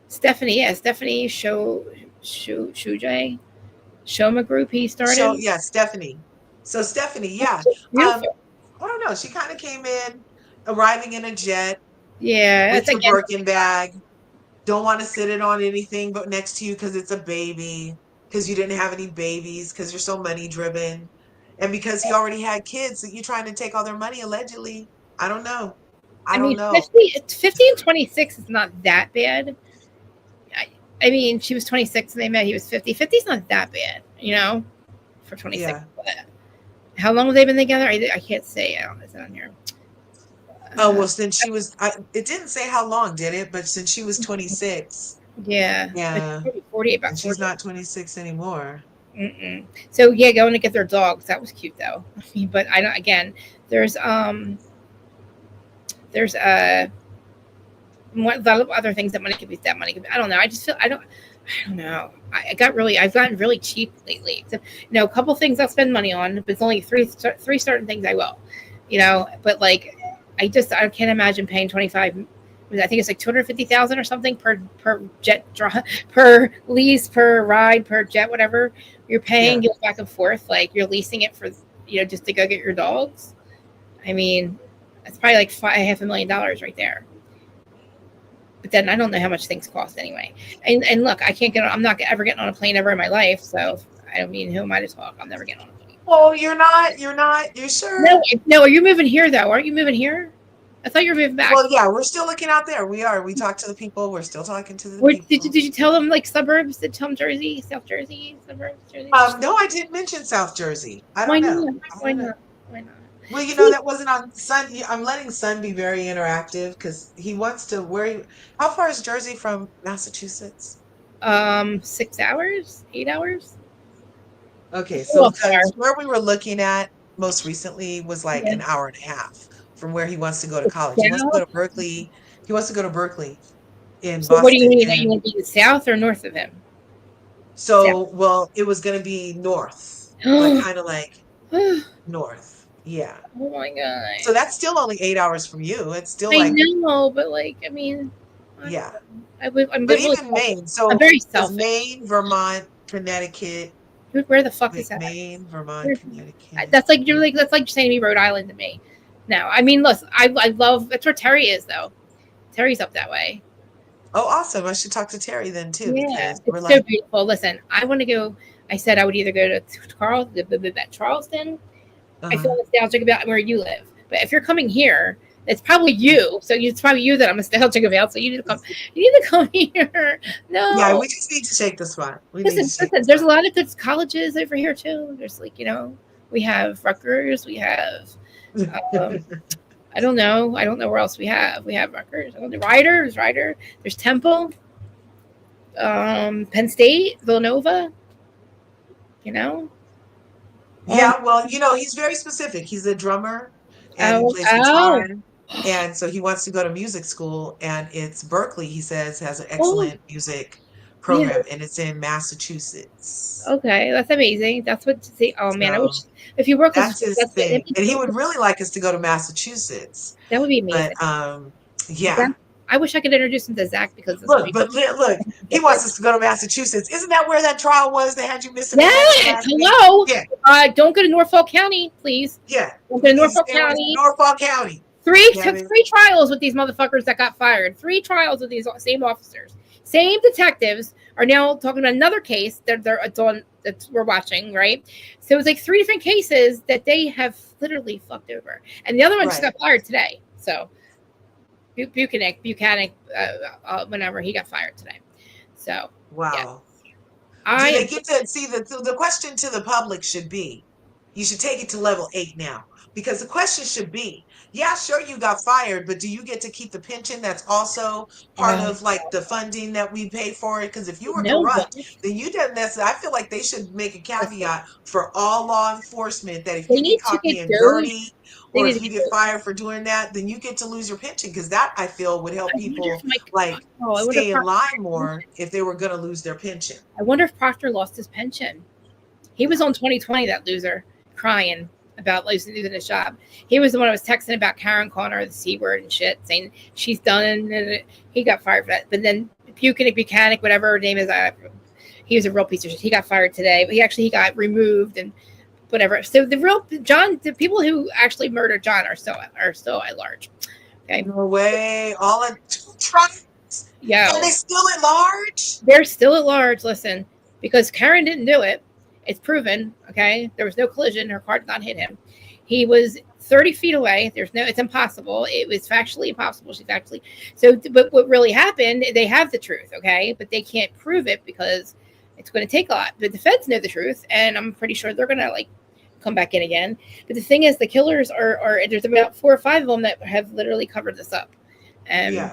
Stephanie, yeah, Stephanie Shujay. Shoma Group he So started. yeah, Stephanie. So Stephanie, yeah. Beautiful. I don't know. She kind of came in, arriving in a jet Yeah, with that's your again. Birkin bag. Don't want to sit it on anything but next to you because it's a baby, because you didn't have any babies, because you're so money driven, and because he already had kids that you're trying to take all their money allegedly. I don't know. I I don't mean, know. 50 and 26 is not that bad. I mean, she was 26 and they met. He was 50. 50 is not that bad, for 26. Yeah. How long have they been together? I can't say. I don't know. Is it on here? Oh, well, since she was, it didn't say how long, did it? But since she was 26, Yeah. yeah, 40, about and she's 40. not 26 anymore. Mm-mm. So yeah, going to get their dogs. That was cute though. But I don't. Again, there's a lot of other things that money could be. That money could be. I don't know. I just feel I don't know. I've gotten really cheap lately. So, a couple things I'll spend money on, but it's only three certain things I will. But like I can't imagine paying 25. I think it's like 250,000 or something per jet per lease, per ride, per jet, whatever you're paying. Yeah. Go back and forth, like you're leasing it for just to go get your dogs. I mean, it's probably like $500,000 right there. But then I don't know how much things cost anyway. And look, I'm not ever getting on a plane ever in my life. So I mean, who am I to talk? I'm never getting on a plane. Oh, you're not. You sure? No. Are you moving here though? Aren't you moving here? I thought you were moving back. Well, yeah, we're still looking out there. We are. We talked to the people. We're still talking to the people. Did you tell them like suburbs? Did tell them Jersey, South Jersey, suburbs, Jersey? No, I didn't mention South Jersey. I Why don't know. not? Why not? Why not? Well, that wasn't on Sun. I'm letting Sun be very interactive because he wants to. How far is Jersey from Massachusetts? 6 hours, 8 hours. Okay, so where we were looking at most recently was like an hour and a half from where he wants to go to college. He wants to go to Berkeley. He wants to go to Berkeley in Boston. What do you mean? Are you going to be south or north of him? So, well, it was going to be north, like kind of like north. Yeah. Oh my god. So that's still only 8 hours from you. It's still I know, but like, I mean, yeah. I'm but even Maine. So I'm very selfish. Maine, Vermont, Connecticut. Where the fuck is that? Maine, Vermont, Connecticut. That's like saying to me Rhode Island to me. No, I mean, listen, I love that's where Terry is though. Terry's up that way. Oh, awesome! I should talk to Terry then too. Yeah, it's so beautiful. Listen, I want to go. I said I would either go to Charleston. I feel nostalgic about where you live, but if you're coming here, it's probably you. So it's probably you that I'm nostalgic about. So you need to come. You need to come here. No. Yeah, we just need to take the spot. Listen. There's a lot of good colleges over here too. There's like we have Rutgers. We have. I don't know. I don't know where else we have. We have Rutgers. I don't know. Rider. There's Temple. Penn State. Villanova. Yeah, well, he's very specific. He's a drummer and he plays guitar. And so he wants to go to music school, and it's Berkeley, he says, has an excellent music program, and it's in Massachusetts. Okay, that's amazing. That's what I wish if you work that's his thing. And he would really like us to go to Massachusetts. That would be amazing. But yeah. I wish I could introduce him to Zach because look, he wants us to go to Massachusetts. Isn't that where that trial was? They had you missing. Yes. Hello. Yeah. Don't go to Norfolk County, please. Yeah. Don't go to Norfolk County. Norfolk County. Took 3 trials with these motherfuckers that got fired. 3 trials with these same officers. Same detectives are now talking about another case that we're watching, right? So it was like 3 different cases that they have literally fucked over, and the other one just got fired today. So. Buchanan, whenever he got fired today. So wow. Do they get to see the question to the public should be, You should take it to level 8 now. Because the question should be, yeah, sure, you got fired, but do you get to keep the pension that's also part of like the funding that we pay for it? Because if you were No, but corrupt, then you didn't necessarily, I feel like they should make a caveat for all law enforcement that if they you get need to caught get being those. dirty They or need if to you get get those. fired for doing that, then you get to lose your pension. Because that I feel would help I wonder if people Mike. like Oh, I wonder if stay in line more if they were going to lose their pension. I wonder if Proctor lost his pension. He was Yeah. on 2020, that loser, crying about losing his job. He was the one I was texting about Karen calling her the C word and shit, saying she's done. And he got fired for that. But then Buchanan, whatever her name is, he was a real piece of shit. He got fired today, but he got removed and whatever. So the people who actually murdered John are still at large. Okay. No way. All in 2 trials. Yeah. Are they still at large? They're still at large. Listen, because Karen didn't do it. It's proven. Okay. There was no collision. Her car did not hit him. He was 30 feet away. It's impossible. It was factually impossible. But what really happened, they have the truth. Okay. But they can't prove it because it's going to take a lot. But the feds know the truth. And I'm pretty sure they're going to come back in again. But the thing is, the killers are there's about 4 or 5 of them that have literally covered this up. And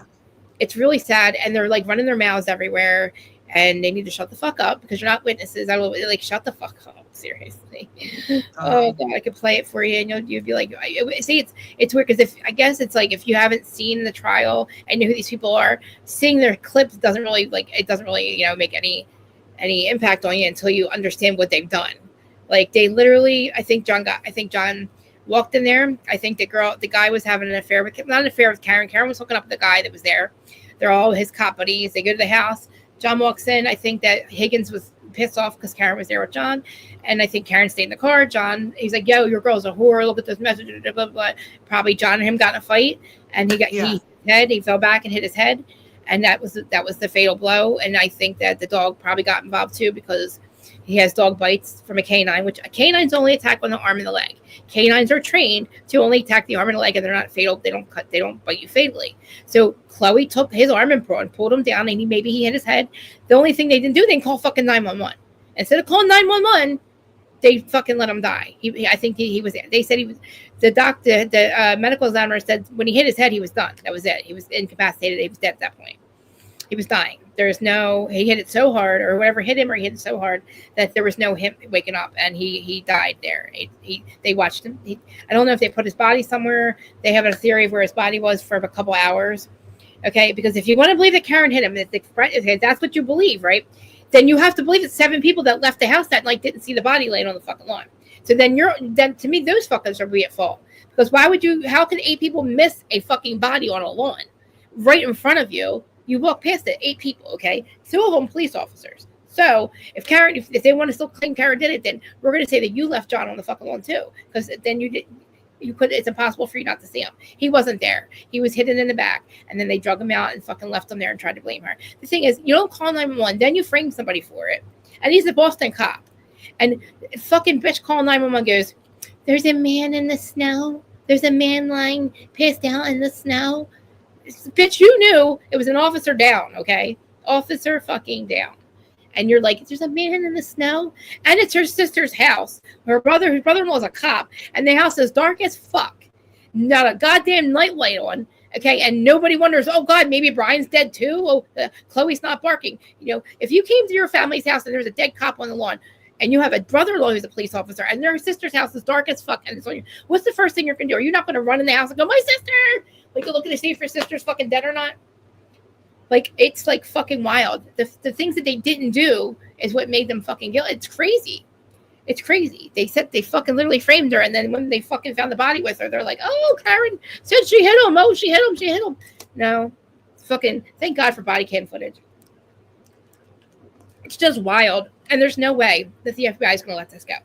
it's really sad. And they're running their mouths everywhere. And they need to shut the fuck up because you're not witnesses. I will shut the fuck up. Seriously. Oh God, I could play it for you, and you'd be like, see, it's weird because if you haven't seen the trial and know who these people are, seeing their clips doesn't really make any impact on you until you understand what they've done. They literally, I think John walked in there. I think the guy was having not an affair with Karen. Karen was hooking up with the guy that was there. They're all his cop buddies. They go to the house. John walks in. I think that Higgins was pissed off because Karen was there with John. And I think Karen stayed in the car. John, he's like, yo, your girl's a whore. Look at this message. Blah, blah, blah. Probably John and him got in a fight. And he fell back and hit his head. And that was the fatal blow. And I think that the dog probably got involved too because he has dog bites from a canine, which a canine's only attack on the arm and the leg. Canines are trained to only attack the arm and the leg, and they're not fatal. They don't bite you fatally. So Chloe took his arm and pulled him down, and maybe he hit his head. The only thing they didn't do, they didn't call fucking 911. Instead of calling 911, they fucking let him die. I think he was there. They said he was. The medical examiner said when he hit his head, he was done. That was it. He was incapacitated. He was dead at that point. He was dying. He hit it so hard, or whatever hit him, or he hit it so hard that there was no him waking up, and he died there. They watched him. I don't know if they put his body somewhere. They have a theory of where his body was for a couple hours. Okay, because if you want to believe that Karen hit him, that's what you believe, right? Then you have to believe that 7 people that left the house that night didn't see the body laying on the fucking lawn. So then to me, those fuckers are at fault. Because how can 8 people miss a fucking body on a lawn right in front of you? You walk past it, 8 people, okay? 2 of them police officers. So if they want to still claim Karen did it, then we're going to say that you left John on the fucking lawn too, because then it's impossible for you not to see him. He wasn't there. He was hidden in the back, and then they drug him out and fucking left him there and tried to blame her. The thing is, you don't call 911, then you frame somebody for it. And he's a Boston cop. And fucking bitch call 911 goes, there's a man in the snow. There's a man lying passed out in the snow. Bitch, you knew it was an officer down, okay? Officer fucking down. And you're like, there's a man in the snow? And it's her sister's house. Her brother-in-law is a cop. And the house is dark as fuck. Not a goddamn nightlight on. Okay, and nobody wonders, oh, God, maybe Brian's dead too? Oh, Chloe's not barking. If you came to your family's house and there's a dead cop on the lawn, and you have a brother-in-law who's a police officer, and their sister's house is dark as fuck, and it's on you, what's the first thing you're going to do? Are you not going to run in the house and go, my sister? Looking to see if your sister's fucking dead or not? It's fucking wild. The things that they didn't do is what made them fucking guilty. It's crazy. It's crazy. They fucking literally framed her, and then when they fucking found the body with her, they're like, oh, Karen said she hit him. Oh, she hit him. No. Fucking thank God for body cam footage. It's just wild. And there's no way that the FBI is going to let this go.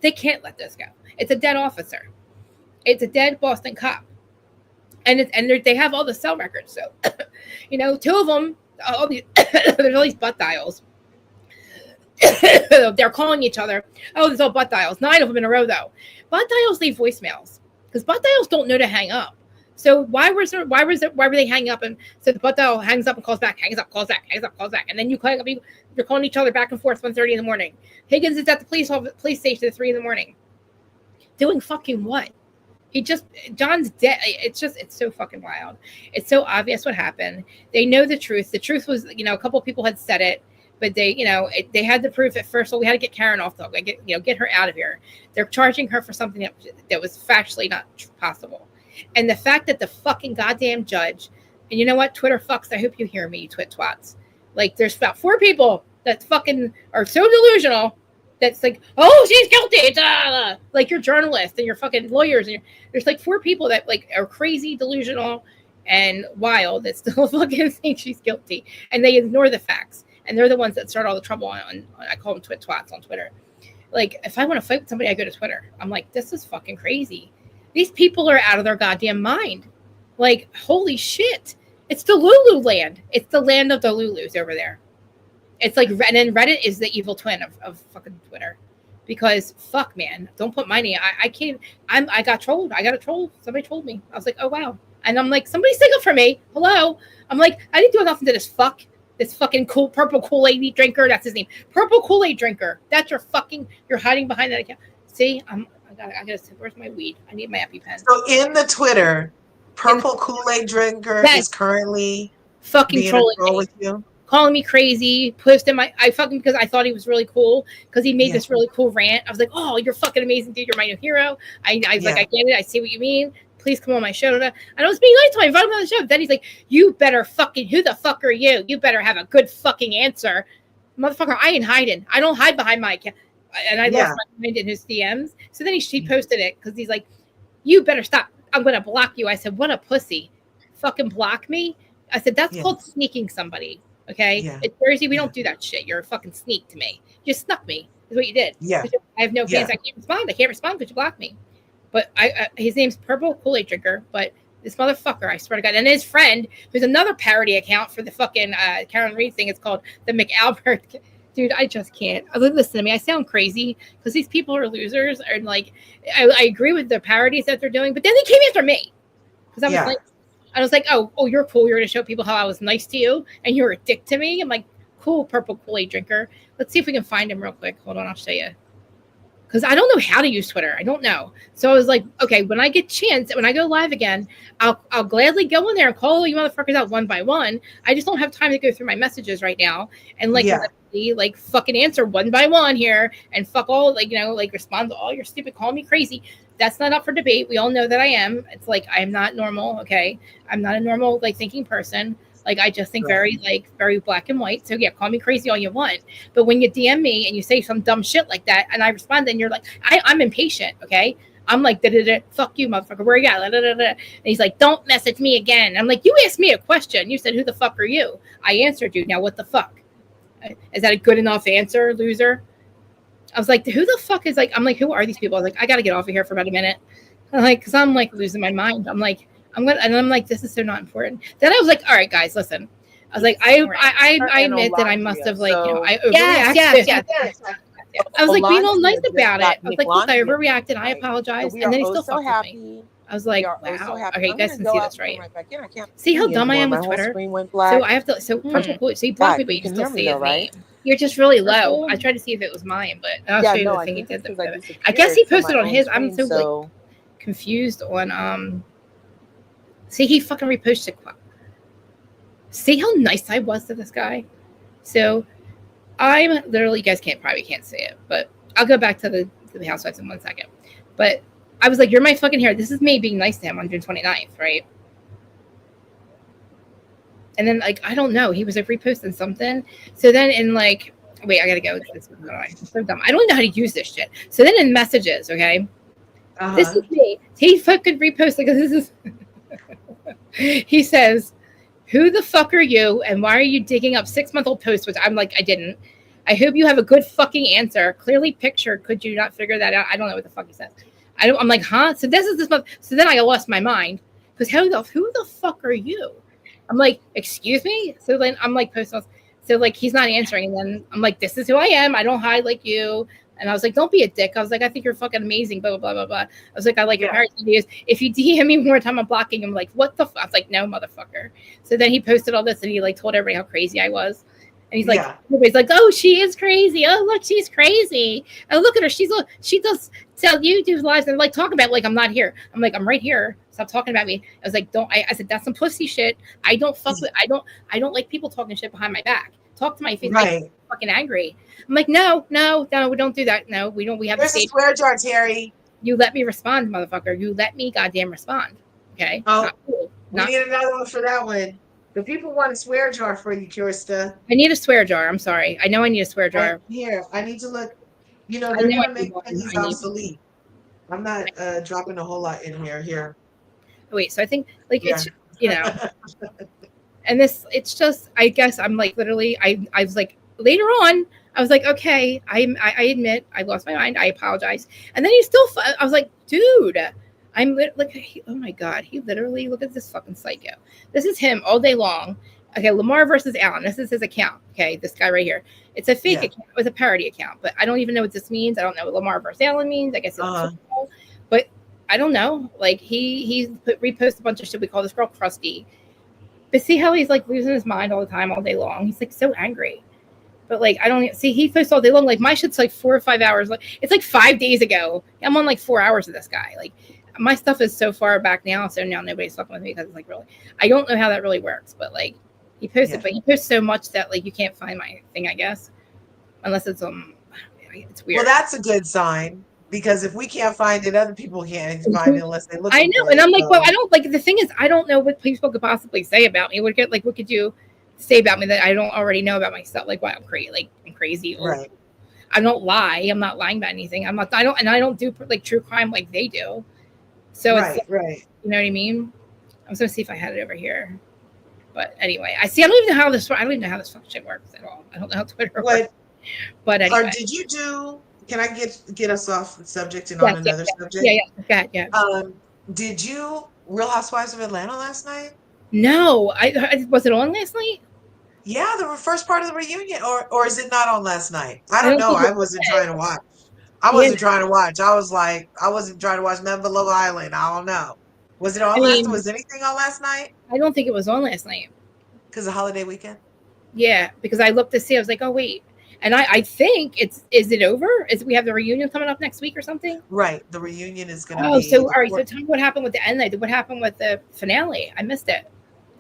They can't let this go. It's a dead officer. It's a dead Boston cop. And they have all the cell records. So, 2 of them, there's all these butt dials. They're calling each other. Oh, there's all butt dials. 9 of them in a row, though. Butt dials leave voicemails because butt dials don't know to hang up. So why were they hanging up? And so the butt dial hangs up and calls back, hangs up, calls back, hangs up, calls back, and then you're calling each other back and forth 1:30 in the morning. Higgins is at the police station at 3 in the morning. Doing fucking what? John's dead. It's so fucking wild. It's so obvious what happened. They know the truth. The truth was, a couple of people had said it, but they had the proof at first. So we had to get Karen off the hook. Get her out of here. They're charging her for something that was factually not possible. And the fact that the fucking goddamn judge, and you know what, Twitter fucks, I hope you hear me, you twit twats. Like, there's about 4 people that fucking are so delusional that's like, oh, she's guilty. It's like you're journalists and you're fucking lawyers, and there's like 4 people that like are crazy, delusional, and wild that still fucking think she's guilty, and they ignore the facts, and they're the ones that start all the trouble on I call them twit twats on Twitter. Like, if I want to fight with somebody, I go to Twitter. I'm like, this is fucking crazy. These people are out of their goddamn mind. Like, holy shit. It's the Lulu land. It's the land of the Lulus over there. It's like, and then Reddit is the evil twin of fucking Twitter. Because, fuck, man. Don't put my name. I can't. I got trolled. I got a troll. Somebody trolled me. I was like, oh, wow. And I'm like, somebody stick up for me. Hello. I'm like, I didn't do nothing to this fuck. This fucking cool purple Kool-Aid drinker. That's his name. Purple Kool-Aid drinker. That's you're hiding behind that account. See, I gotta say, where's my weed? I need my EpiPen. So in the Twitter, purple Kool-Aid drinker is currently fucking trolling me, with you, calling me crazy, posting I fucking, because I thought he was really cool, because he made this really cool rant. I was like, oh, you're fucking amazing, dude. You're my new hero. I was like, I get it. I see what you mean. Please come on my show. And I was being nice to him. I invited him on the show. Then he's like, you better fucking, who the fuck are you? You better have a good fucking answer. Motherfucker, I ain't hiding. I don't hide behind my account. And I lost my mind in his DMs. So then he posted it because he's like, you better stop. I'm going to block you. I said, what a pussy. Fucking block me? I said, that's called sneaking somebody. Okay? Yeah. It's Jersey. We don't do that shit. You're a fucking sneak to me. You snuck me is what you did. Yeah. I have no fans. I can't respond. I can't respond because you blocked me. But his name's Purple Kool-Aid Drinker. But this motherfucker, I swear to God. And his friend, who's another parody account for the fucking Karen Reed thing, it's called the McAlbert. Dude, I just can't. Listen to me. I sound crazy because these people are losers. And like, I agree with the parodies that they're doing, but then they came after me because I was like, oh, you're cool. You're going to show people how I was nice to you, and you're a dick to me. I'm like, cool, Purple Kool-Aid Drinker. Let's see if we can find him real quick. Hold on, I'll show you. Because I don't know how to use Twitter. I don't know. So I was like, okay, when I get chance, when I go live again, I'll gladly go in there and call all you motherfuckers out one by one. I just don't have time to go through my messages right now and like fucking answer one by one here and fuck all, like, respond to all your stupid, call me crazy. That's not up for debate. We all know that I am. It's like, I am not normal. Okay. I'm not a normal, like, thinking person. Like, I just think very black and white. So yeah, call me crazy all you want. But when you DM me and you say some dumb shit like that, and I respond, then you're like, I'm impatient. Okay. I'm like, fuck you, motherfucker. Where you at? And he's like, don't message me again. I'm like, you asked me a question. You said, who the fuck are you? I answered you. Now what the fuck? Is that a good enough answer, loser? I was like, who the fuck is, like, I'm like, who are these people? I was like, I got to get off of here for about a minute. I'm like, because I'm like losing my mind. I'm like, I'm like, this is so not important. Then I was like, all right, guys, listen. I was like, I admit that I must have, like, I overreacted. Yes. I was like being all nice about it. I was like, look, I overreacted. I apologize. And then he still fucked with me. I was like, wow. Okay, you guys can see this, right? See how dumb I am with Twitter? So I have to, so you blocked me, but you can still see it, right? You're just really low. I tried to see if it was mine, but I'll show you the thing he did. I guess he posted on his. I'm so like confused on see, he fucking reposted. See how nice I was to this guy? So I'm literally, you guys probably can't see it, but I'll go back to the housewives in 1 second. But I was like, you're my fucking hero. This is me being nice to him on June 29th, right? And then, like, I don't know. He was like reposting something. So then in like, wait, I gotta go. I'm so dumb. I don't know how to use this shit. So then in messages, okay? This is me. He fucking reposted because this is he says, who the fuck are you and why are you digging up 6-month-old posts? Which I'm like, I didn't. I hope you have a good fucking answer. Clearly pictured. Could you not figure that out? I don't know what the fuck he says. I'm like, huh? So this is this month. So then I lost my mind because who the fuck are you? I'm like, excuse me. So then I'm like, posting. So like he's not answering, and then I'm like, this is who I am. I don't hide like you. And I was like, don't be a dick. I was like, I think you're fucking amazing. Blah blah blah blah blah. I was like, I like your parody videos. If you DM me more time, I'm blocking him. Like, what the fuck? I was like, no, motherfucker. So then he posted all this, and he like told everybody how crazy I was. And he's like, everybody's like, oh, she is crazy. Oh, look, she's crazy. Oh, look at her. She does tell YouTube lives and like talking about like I'm not here. I'm like, I'm right here. Stop talking about me. I was like, don't. I said that's some pussy shit. I don't fuck with. I don't like people talking shit behind my back. Talk to my face. Right. I'm fucking angry. I'm like, no, we don't do that. No, we don't. We have There's a swear jar, Terry. You let me respond, motherfucker. You let me goddamn respond. Okay. Oh, not cool. We need another one for that one. The people want a swear jar for you, Krista. I need a swear jar. I'm sorry. I know I need a swear jar. Here, I need to look. You know, they're going to make pennies obsolete. I'm not dropping a whole lot in here. Here. Wait, so I think like it's, you know, and this, it's just, I guess I'm like literally, I was like, later on, I was like, okay, I admit I lost my mind. I apologize. And then I was like, dude, I'm like, oh my God, he literally, look at this fucking psycho. This is him all day long. Okay, Lamar versus Allen. This is his account. Okay, this guy right here. It's a fake account. It was a parody account, but I don't even know what this means. I don't know what Lamar versus Allen means. I guess it's but I don't know. Like he reposts a bunch of shit. We call this girl Krusty. But see how he's like losing his mind all the time, all day long. He's like so angry. But like I don't see he posts all day long. Like my shit's like 4 or 5 hours. Like it's like 5 days ago. I'm on like 4 hours of this guy. Like my stuff is so far back now, so now nobody's fucking with me because it's like really, I don't know how that really works, but like he posted, but he posts so much that like you can't find my thing, I guess, unless it's it's weird. Well, that's a good sign because if we can't find it, other people can't find it unless they look. I know, and I'm like, well, I don't like the thing is, I don't know what people could possibly say about me. What could you say about me that I don't already know about myself? Like, why I'm crazy, or right. I don't lie. I'm not lying about anything. I don't do like true crime like they do. So right, it's right. You know what I mean? I was gonna see if I had it over here, but anyway, I don't even know how this fucking shit works at all. I don't know how Twitter works. But anyway. Or did you do? Can I get us off the subject and on another subject? Yeah. Did you Real Housewives of Atlanta last night? No, I was it on last night? Yeah, the first part of the reunion, or is it not on last night? I don't know. I wasn't trying to watch. I wasn't trying to watch. I was like, I wasn't trying to watch nothing but Love Island. I don't know. Was it on last? Was anything on last night? I don't think it was on last night. Because of holiday weekend. Yeah, because I looked to see. I was like, oh wait, and I think is it over? We have the reunion coming up next week or something? Right, the reunion is going to. Oh, so all right. So tell me what happened with the end. What happened with the finale? I missed it.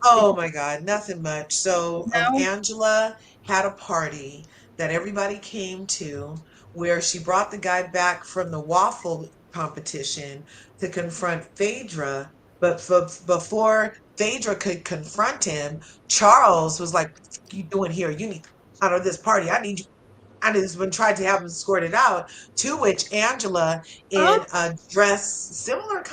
Oh my God, nothing much. So Angela had a party that everybody came to, where she brought the guy back from the waffle competition to confront Phaedra. But before Phaedra could confront him, Charles was like, "What are you doing here? You need out of this party. I need you." And has been tried to have him escorted out. To which Angela, in a dress similar,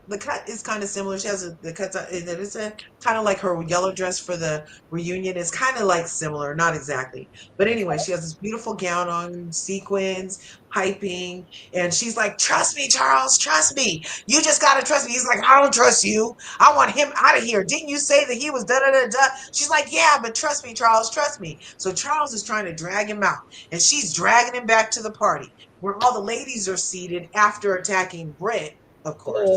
the cut is kind of similar. She has the cuts. It's a kind of like her yellow dress for the reunion. It's kind of like similar, not exactly, but anyway, she has this beautiful gown on, sequins, piping, and she's like, "Trust me, Charles. Trust me. You just gotta trust me." He's like, "I don't trust you. I want him out of here. Didn't you say that he was da da da da?" She's like, "Yeah, but trust me, Charles. Trust me." So Charles is trying to drag him out, and she's dragging him back to the party where all the ladies are seated after attacking Britt, of course.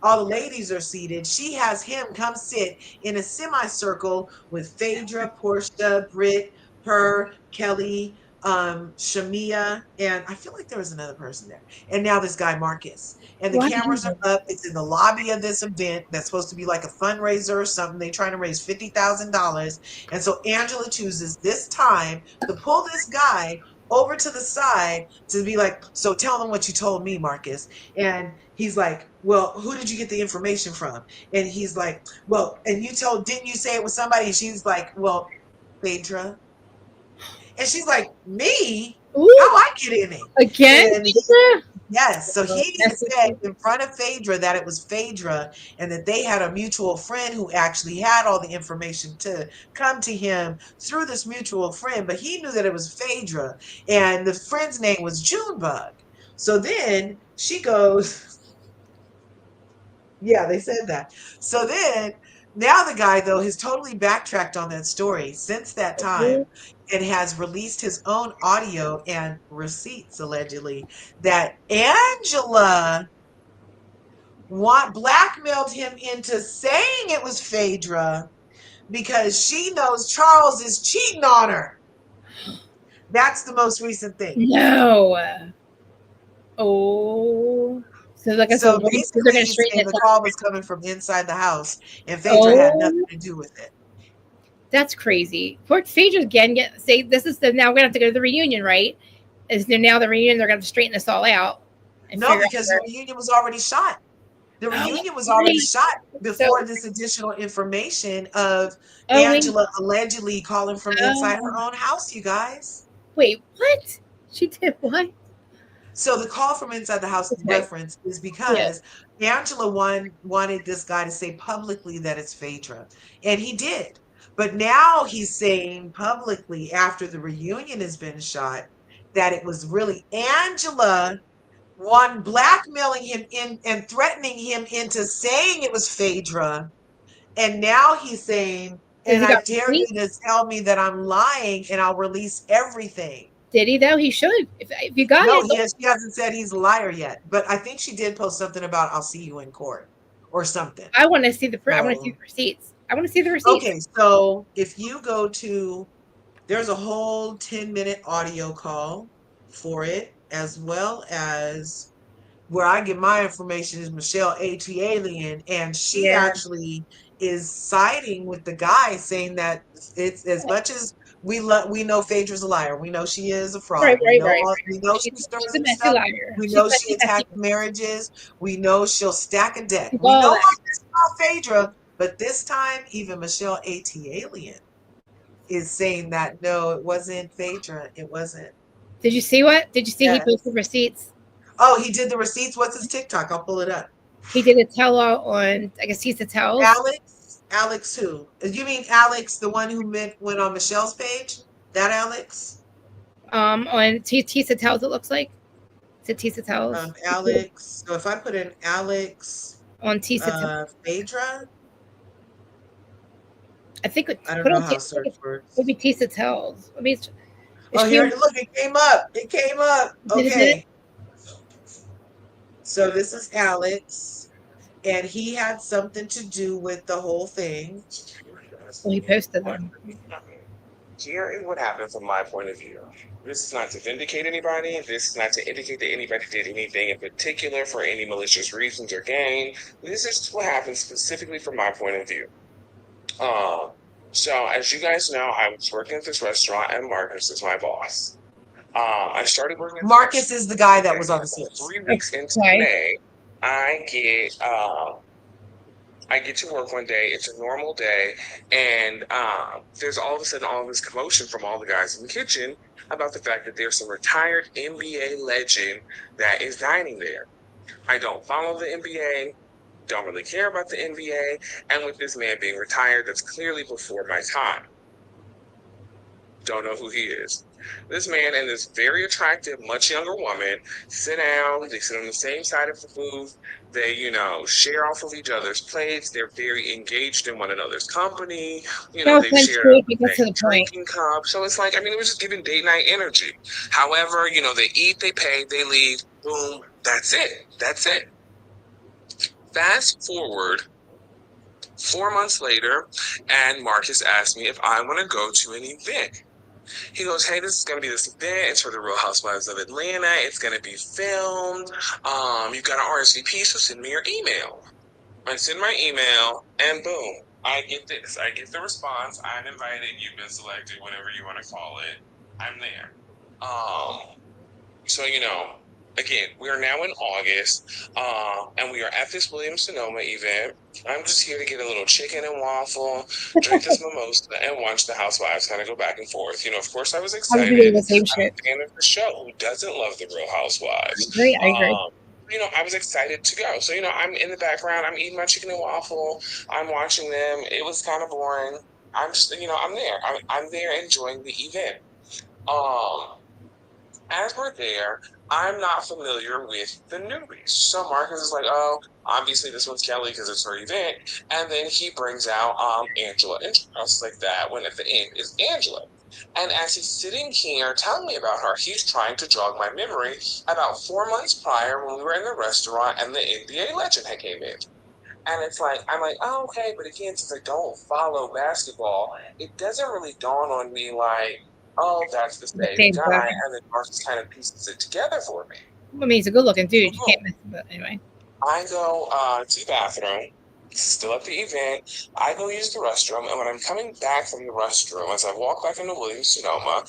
All the ladies are seated. She has him come sit in a semicircle with Phaedra, Portia, Britt, her, Kelly, Shamia, and I feel like there was another person there. And now this guy, Marcus. And the cameras are up. It's in the lobby of this event that's supposed to be like a fundraiser or something. They're trying to raise $50,000. And so Angela chooses this time to pull this guy over to the side to be like, "So tell them what you told me, Marcus." And he's like, "Well, who did you get the information from?" And he's like, "Well, and didn't you say it was somebody?" And she's like, "Well, Phaedra." And she's like, "Me? How I get in it?" Again? Yes. So he said in front of Phaedra that it was Phaedra and that they had a mutual friend who actually had all the information to come to him through this mutual friend, but he knew that it was Phaedra, and the friend's name was Junebug. So then she goes, yeah, they said that. So then now the guy, though, has totally backtracked on that story since that time and has released his own audio and receipts, allegedly, that Angela blackmailed him into saying it was Phaedra because she knows Charles is cheating on her. That's the most recent thing. No. Oh. So like I said, So they're basically, going to he's straighten saying this the out. call was coming from inside the house, and Phaedra had nothing Oh, to do with it. that's crazy. Poor Phaedra again. Say this is now we're gonna have to go to the reunion, right? Is there now the reunion? They're gonna have to straighten this all out and No, figure out because the where. reunion was already shot. The Oh, reunion was already right. shot So, before this additional information of oh wait, Angela allegedly calling from inside her own house, you guys. wait, what? She did what? So the call from inside the house Okay, reference is yeah. because Angela wanted this guy to say publicly that it's Phaedra, and he did. But now he's saying publicly after the reunion has been shot that it was really Angela, one blackmailing him in and threatening him into saying it was Phaedra. And now he's saying, Does and he I got dare you to receipts? tell me that I'm lying and I'll release everything. Did he though? He should. If you got No, it, she hasn't said he's a liar yet, but I think she did post something about I'll see you in court or something. I want to see the. I want to see So, the receipts. I want to see the receipts. okay, so if you go to, there's a whole 10-minute audio call for it, as well as where I get my information is Michelle A.T. Alien, and she Yeah. actually is siding with the guy, saying that it's as much as we know Phaedra's a liar. We know she is a fraud. Right, right, right, We right. know she She's stirs a up messy stuff. liar. We She's know she messy, messy. attacked marriages. We know she'll stack a deck. She's We all know all that. this about Phaedra, but this time even Michelle A.T. Alien is saying that no, it wasn't Phaedra. It wasn't. Did you see what? Did you see he Yeah. posted receipts? Oh, he did the receipts. What's his TikTok? I'll pull it up. He did a tell all on, I guess he's the tells. Alex who? You mean Alex, the one who went on Michelle's page? That Alex? On Tisa tells, it looks like. Is it Tisa tells? Alex. So if I put in Alex On Tisa tells. Phaedra, I think I don't put know on how search works. maybe Tisa tells. I mean, Oh, here, look, it came up. It came up. Did Okay. it? So this is Alex, and he had something to do with the whole thing. Well, he posted one. Here is what happened from my point of view. This is not to vindicate anybody. This is not to indicate that anybody did anything in particular for any malicious reasons or gain. This is what happened specifically from my point of view. So as you guys know, I was working at this restaurant, and Marcus is my boss. I started working. Marcus is the guy that was on the scene. 3 weeks into May, I get to work one day. It's a normal day, and there's all of a sudden all this commotion from all the guys in the kitchen about the fact that there's some retired NBA legend that is dining there. I don't follow the NBA, don't really care about the NBA, and with this man being retired, that's clearly before my time. Don't know who he is. This man and this very attractive, much younger woman sit down. They sit on the same side of the booth. They, share off of each other's plates. They're very engaged in one another's company. They share a drinking cup. So it's like, it was just giving date night energy. However, they eat, they pay, they leave. Boom. That's it. That's it. Fast forward 4 months later, and Marcus asked me if I want to go to an event. He goes, hey, this is going to be this event. It's for the Real Housewives of Atlanta. It's going to be filmed. You've got an RSVP, so send me your email. I send my email, and boom, I get this. I get the response. I'm invited. You've been selected, whatever you want to call it. I'm there. So, again, we are now in August, and we are at this Williams-Sonoma event. I'm just here to get a little chicken and waffle, drink this mimosa, and watch the housewives kind of go back and forth. Of course, I was excited. I'm a fan of the show. Who doesn't love the Real Housewives? I agree. I was excited to go. So, I'm in the background. I'm eating my chicken and waffle. I'm watching them. It was kind of boring. I'm just, I'm there. I'm there enjoying the event. As we're there, I'm not familiar with the newbies. So Marcus is like, oh, obviously this one's Kelly because it's her event. And then he brings out Angela. And I was like, that one at the end is Angela. And as he's sitting here telling me about her, he's trying to jog my memory about 4 months prior when we were in the restaurant and the NBA legend had came in. And it's like, I'm like, oh, okay. But again, since I don't follow basketball, it doesn't really dawn on me like, oh, that's the The same same guy. guy. And then Marcus kind of pieces it together for me. I mean, he's a good-looking dude. You So can't miss him. But anyway, I go to the bathroom, still at the event. I go use the restroom. And when I'm coming back from the restroom, as I walk back into Williams-Sonoma,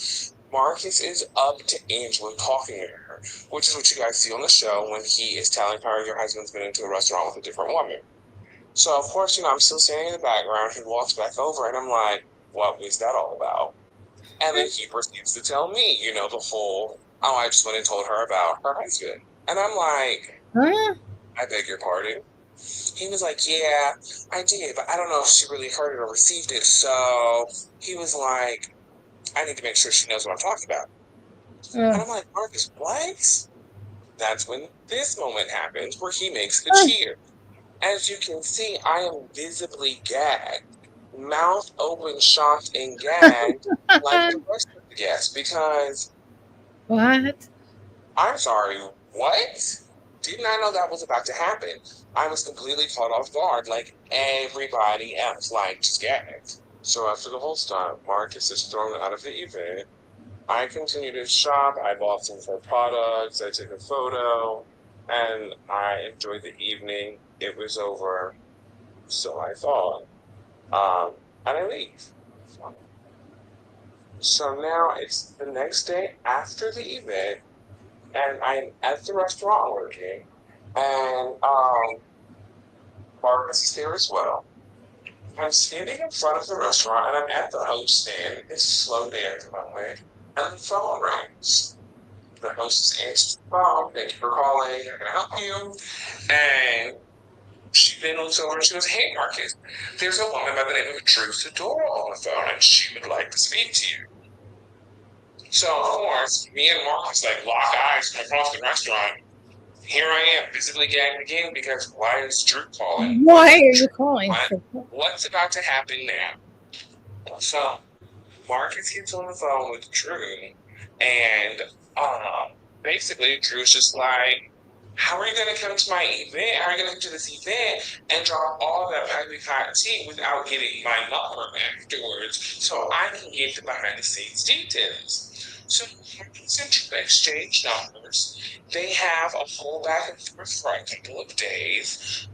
Marcus is up to Angela talking to her, which is what you guys see on the show when he is telling her your husband's been into a restaurant with a different woman. So, of course, I'm still standing in the background. He walks back over, and I'm like, what was that all about? And then he proceeds to tell me, the whole, oh, I just went and told her about her husband. And I'm like, huh? I beg your pardon. He was like, yeah, I did, but I don't know if she really heard it or received it. So he was like, I need to make sure she knows what I'm talking about. And I'm like, Marcus, what? That's when this moment happens where he makes the cheer. As you can see, I am visibly gagged, mouth open, shocked, and gagged like the rest of the guests because What? I'm sorry, what? Didn't I know that was about to happen? I was completely caught off guard like everybody else, like just gagged. So after the whole stunt, Marcus is thrown out of the event. I continue to shop. I bought some for products. I took a photo, and I enjoyed the evening. It was over, so I thought. And I leave. So now it's the next day after the event, and I'm at the restaurant working, and Marcus is there as well. I'm standing in front of the restaurant, and I'm at the host stand. It's a slow day at the moment, and the phone rings. The hostess answers the phone. Thank you for calling. How can I help you? And she then looks over and she goes, hey, Marcus, there's a woman by the name of Drew Sadora on the phone, and she would like to speak to you. So, of course, me and Marcus lock eyes from across the restaurant. Here I am, visibly gagged again because why is Drew calling? Why are you calling? What's about to happen now? So, Marcus gets on the phone with Drew, and basically, Drew's just like, how are you going to come to my event? How are you going to come to this event and drop all that piping hot tea without getting my number afterwards so I can get the behind the scenes details? So Marcus and Drew exchange numbers. They have a whole back and forth for a couple of days.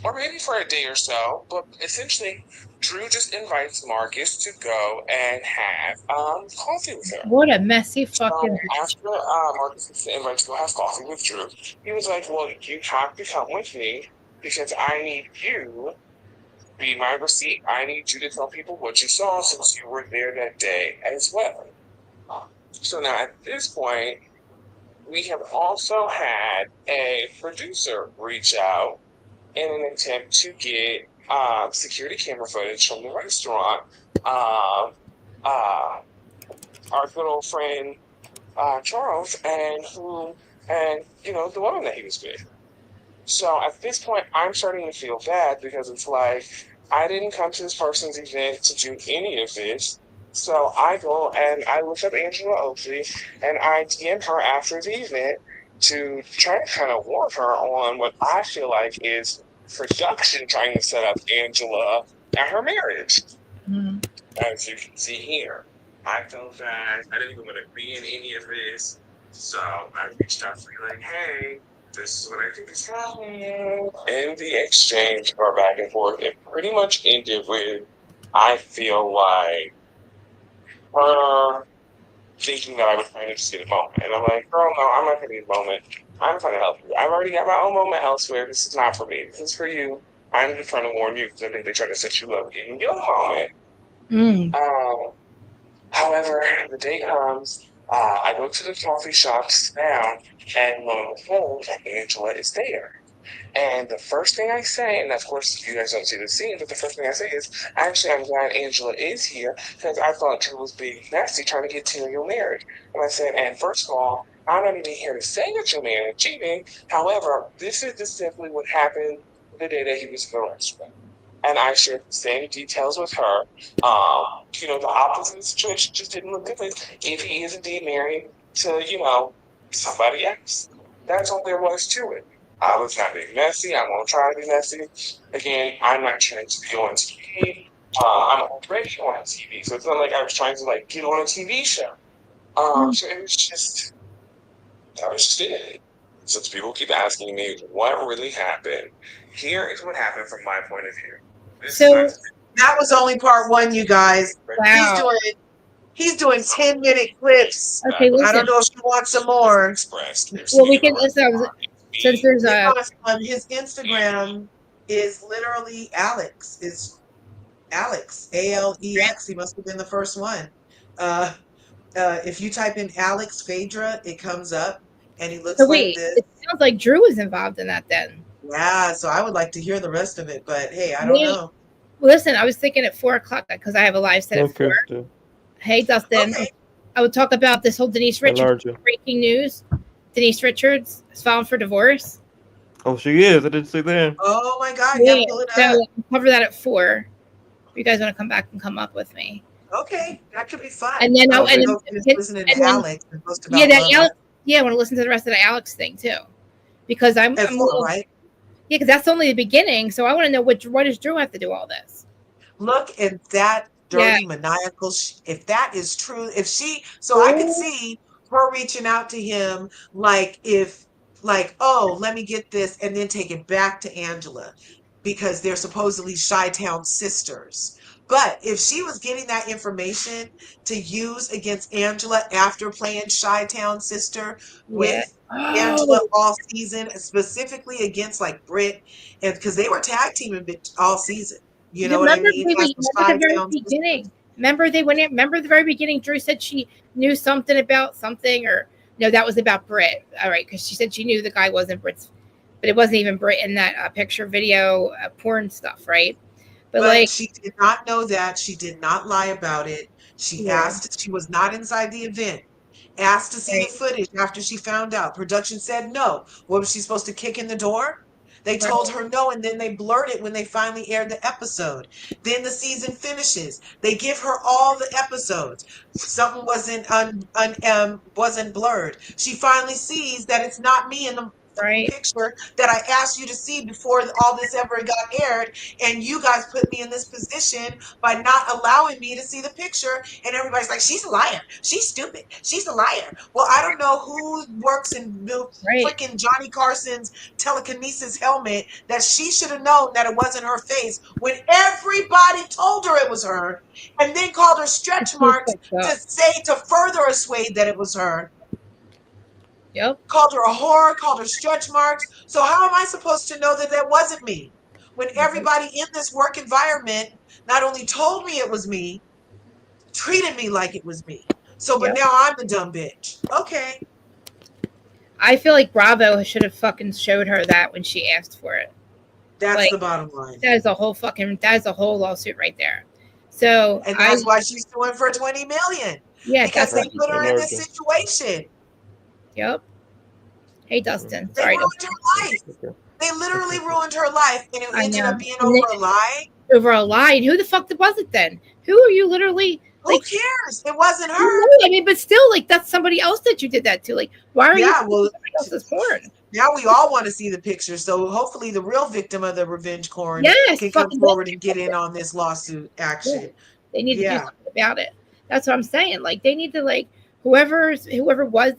Or maybe for a day or so, but essentially, Drew just invites Marcus to go and have coffee with her. What a messy fucking. So after Marcus gets the invite to go have coffee with Drew, he was like, "Well, you have to come with me because I need you to be my receipt. I need you to tell people what you saw since you were there that day as well." So now at this point, we have also had a producer reach out in an attempt to get security camera footage from the restaurant. Our good old friend Charles, and the woman that he was with. So at this point, I'm starting to feel bad because it's like I didn't come to this person's event to do any of this. So I go and I look up Angela Oakley and I DM her after the event to try to kind of warn her on what I feel like is production trying to set up Angela and her marriage. Mm. As you can see here, I felt bad. I didn't even want to be in any of this. So I reached out to you like, hey, this is what I think is happening. And the exchange of our back and forth, it pretty much ended with, I feel like, her thinking that I was trying to just get a moment. And I'm like, girl, no, I'm not going to get a moment. I'm trying to help you. I've already got my own moment elsewhere. This is not for me. This is for you. I'm just trying to warn you because I think they try to set you up getting your moment. However, the day comes, I go to the coffee shop, sit down, and lo and behold, Angela is there. And the first thing I say, and of course you guys don't see the scene, but the first thing I say is, actually, I'm glad Angela is here because I thought Drew was being nasty trying to get Tyrion married. And I said, and first of all, I'm not even here to say that your man is cheating. However, this is just simply what happened the day that he was in the restaurant. And I shared the same details with her. The opposite situation just didn't look good if he is indeed married to, somebody else. That's all there was to it. I was not being messy. I won't try to be messy. Again, I'm not trying to be on TV. I'm already on TV, so it's not like I was trying to like get on a TV show. So it was just that was just it. Since people keep asking me what really happened, here is what happened from my point of view. This So that was only part one, you guys. wow. He's doing 10-minute clips. Okay, listen. I don't know if you want some more. Well, we can listen. Since there's a His Instagram is literally Alex. Is Alex Alex? He must have been the first one. If you type in Alex Phaedra, it comes up, and he looks so like wait, this. it sounds like Drew was involved in that then. Yeah, so I would like to hear the rest of it, but hey, I don't know. Listen, I was thinking at 4:00 because I have a live set at 4. Hey, Dustin. Okay. I would talk about this whole Denise Richards breaking news. Denise Richards is filing for divorce. Oh, she is. I didn't see that. Oh my God! Yeah, pull it up. So I'll cover that at 4. If you guys want to come back and come up with me. Okay, that could be fun. And then I'll listening to Alex and post about Alex. Yeah, I want to listen to the rest of the Alex thing too, because I'm right. Yeah, because that's only the beginning. So I want to know what does Drew have to do all this? Look at that dirty maniacal. If that is true, I could see her reaching out to him oh, let me get this, and then take it back to Angela because they're supposedly Chi-Town sisters. But if she was getting that information to use against Angela after playing Chi-Town sister with Angela all season, specifically against like Britt, and because they were tag teaming all season. You know what I mean? Remember the very beginning, Drew said she knew something about something, or no, that was about Britt. All right, because she said she knew the guy wasn't Britt's, but it wasn't even Britt in that picture video porn stuff, right? But she did not know that. She did not lie about it. She asked. She was not inside the event. Asked to see the footage after she found out. Production said no. What was she supposed to kick in the door? They told her no, and then they blurred it when they finally aired the episode. Then the season finishes. They give her all the episodes. Something wasn't blurred. She finally sees that it's not me in the picture that I asked you to see before all this ever got aired, and you guys put me in this position by not allowing me to see the picture, and everybody's like, she's a liar, she's stupid, she's a liar. Well, I don't know who works in freaking Johnny Carson's telekinesis helmet that she should have known that it wasn't her face when everybody told her it was her, and then called her stretch marks to further assuade that it was her. Yep. Called her a whore, called her stretch marks. So how am I supposed to know that that wasn't me? When everybody in this work environment not only told me it was me, treated me like it was me. So, but now I'm the dumb bitch. Okay. I feel like Bravo should have fucking showed her that when she asked for it. That's the bottom line. That is a whole lawsuit right there. So and that's why she's suing for $20 million. Yeah, because they put her in this situation. Yep. Hey, Dustin. They ruined her life. They literally ruined her life, and it ended up being over a lie. Over a lie. And who the fuck was it then? Who are you literally? Who cares? It wasn't her. I mean, but still, like, that's somebody else that you did that to. Like, why are you somebody else's porn? Now we all want to see the picture. So hopefully the real victim of the revenge porn can come forward and get in on this lawsuit action. Yeah. They need to do something about it. That's what I'm saying. Like, they need to, like, whoever was,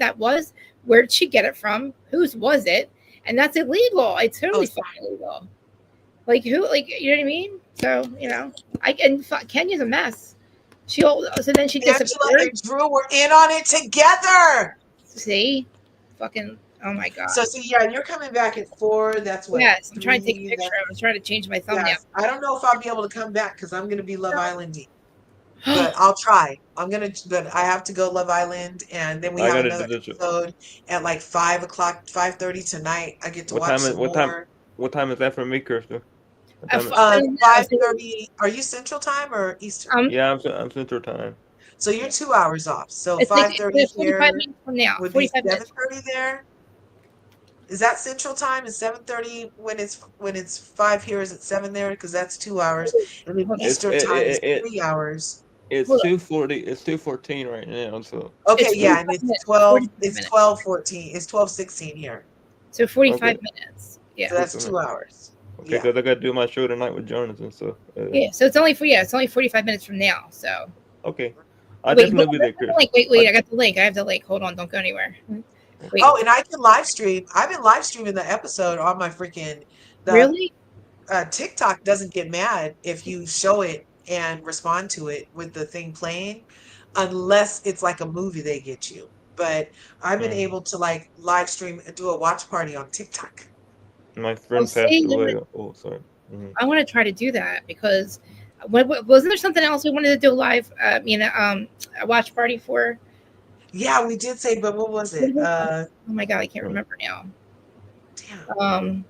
where did she get it from? Whose was it? And that's illegal. It's totally fucking illegal. Like, who, like, you know what I mean? So, you know, Kenya's a mess. So then she disappeared. Angela and Drew were in on it together. See? Fucking, oh my God. So, you're coming back at 4. That's what? Yes, I'm trying to take a picture. I was trying to change my thumbnail. Yes. I don't know if I'll be able to come back because I'm going to be Love Island-y. But I'll try. But I have to go Love Island, and then we have another episode at like 5:30 tonight. I get to watch some more. What time is that for me, Krista? 5:30. Are you Central Time or Eastern? Yeah, I'm Central Time. So you're 2 hours off. So 5:30 here. 45 minutes from now. Would be 7:30 there. Is that Central Time? Is 7:30 when it's 5 here? Is it 7 there? Because that's 2 hours. And then Eastern Time is 3 hours. It's 2:40. It's 2:14 right now. So okay, and it's 12. It's 12:14. It's 12:16 here. So 45 Okay. minutes. Yeah. So that's 2 hours. Okay, Yeah. because I got to do my show tonight with Jonathan. So. Yeah. So it's only 45 minutes from now. So. Okay. Oh, I'll wait, definitely be there, Chris. wait. I got the link. I have the link. Hold on. Don't go anywhere. Wait. Oh, and I can live stream. I've been live streaming the episode on my freaking Really? TikTok doesn't get mad if you show it and respond to it with the thing playing, unless it's like a movie they get you. But I've been able to like live stream and do a watch party on TikTok. My friend passed away. Oh, sorry. Mm-hmm. I want to try to do that because wasn't there something else we wanted to do live? A watch party for. Yeah, we did say, but what was it? Oh my god, I can't remember now. Damn.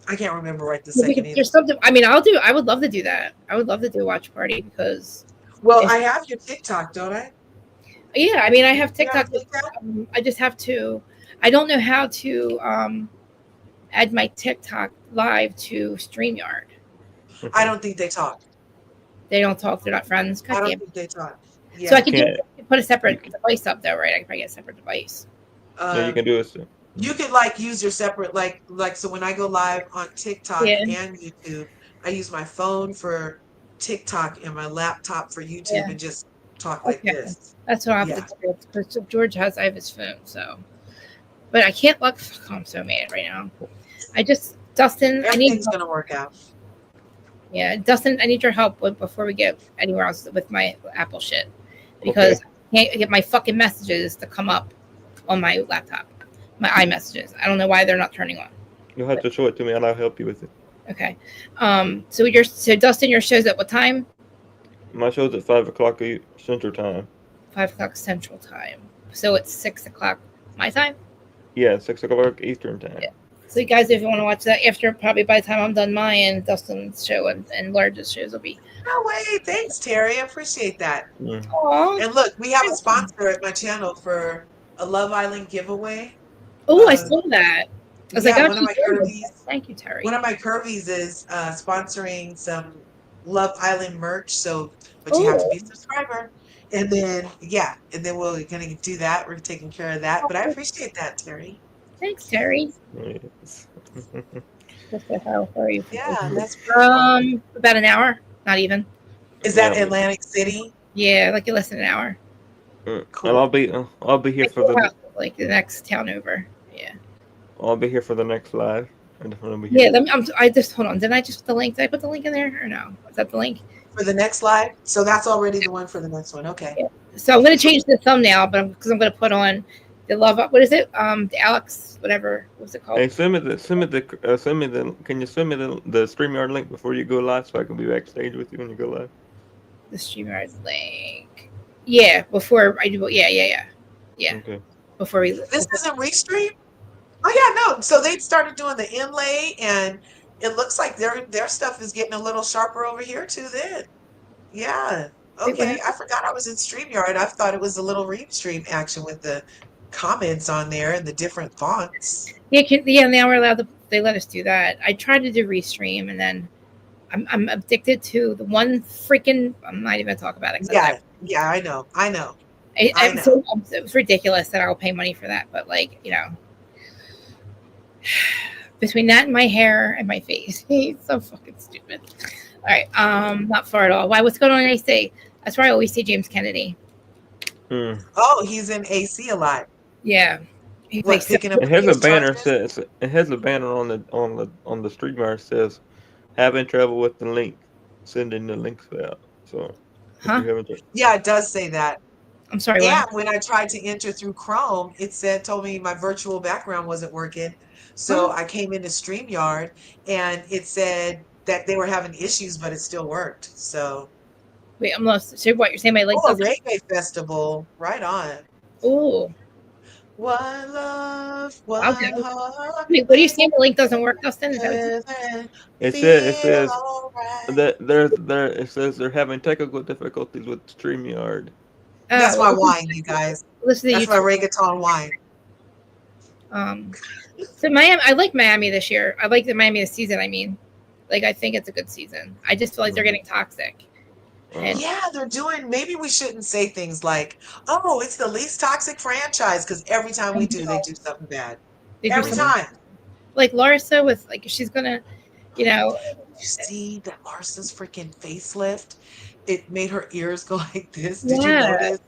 I can't remember right this second. There's something. I mean, I would love to do that. I would love to do a watch party because. Well, I have your TikTok, don't I? Yeah, I mean, I have TikTok. I just have to. I don't know how to add my TikTok live to StreamYard. I don't think they talk. They don't talk. They're not friends. I don't think they talk. Yeah. So I can put a separate device up though, right? I can probably get a separate device. Yeah, you can do it. Too. You could like use your separate like so when I go live on TikTok and YouTube, I use my phone for TikTok and my laptop for YouTube and just talk like this. That's what I have to do. Because George I have his phone, so. But I can't look. I'm so mad right now. Dustin, everything's gonna work out. Yeah, Dustin, I need your help before we get anywhere else with my Apple shit because I can't get my fucking messages to come up on my laptop. My iMessages. I don't know why they're not turning on. You'll have to show it to me, and I'll help you with it. Okay. So Dustin, your show's at what time? My show's at 5:00 Central Time. 5:00 Central Time. So it's 6:00 my time. Yeah, 6:00 Eastern Time. Yeah. So you guys, if you want to watch that after, probably by the time I'm done mine, Dustin's show and Large's shows will be. No way. Thanks, Terry. I appreciate that. Aww. And look, we have a sponsor at my channel for a Love Island giveaway. Oh, I saw that. I was like, one of my curvies. Thank you, Terry. One of my curvies is sponsoring some Love Island merch. But you have to be a subscriber. And then, we're going to do that. We're taking care of that. But I appreciate that, Terry. Thanks, Terry. Yes. What the hell are you? Yeah, that's about an hour, not even. Is that Atlantic City? Yeah, like less than an hour. Cool. And I'll be here for the next town over. Yeah. I'll be here for the next live. Yeah, I just hold on. Did I just put the link? Did I put the link in there or no? Is that the link for the next live? So that's already the one for the next one. Okay. Yeah. So I'm going to change the thumbnail, but because I'm going to put on the love. What is it? The Alex, whatever. What's it called? Hey, can you send me the StreamYard link before you go live so I can be backstage with you when you go live? The StreamYard link. Yeah, before I do. Yeah. Okay. Before we. This isn't Restream. Oh yeah, no. So they started doing the inlay, and it looks like their stuff is getting a little sharper over here too. Then, yeah. Okay, I forgot I was in StreamYard. I thought it was a little Restream action with the comments on there and the different fonts. Yeah. Now we're allowed to. They let us do that. I tried to do Restream, and then I'm addicted to the one freaking. I'm not even gonna talk about it. Yeah. I know. It's ridiculous that I'll pay money for that, but between that and my hair and my face, it's so fucking stupid. All right, not far at all. Why? What's going on in AC? That's where I always see James Kennedy. Oh, he's in AC a lot. Yeah, he's picking up. It has a banner says. It has a banner on the StreamYard says, "Having trouble with the link, sending the links out." So, yeah, it does say that. I'm sorry. Yeah, when I tried to enter through Chrome, it told me my virtual background wasn't working. So I came into StreamYard and it said that they were having issues, but it still worked. So wait, I'm lost. So what you're saying? My link. Oh, a reggae festival, right on. Oh. One love, one heart. Wait, what are you saying? The link doesn't work, Dustin? It says that it says they're having technical difficulties with StreamYard. That's my wine, you guys. Listen to That's my reggaeton wine. So Miami, I like Miami this year. I like the Miami this season. I mean, I think it's a good season. I just feel like they're getting toxic. Yeah, they're doing. Maybe we shouldn't say things like, "Oh, it's the least toxic franchise," because every time we do, they do something bad. They do every something time. like Larsa with like she's gonna, you know, You see that Larsa's freaking facelift? It made her ears go like this. Did you yes, notice?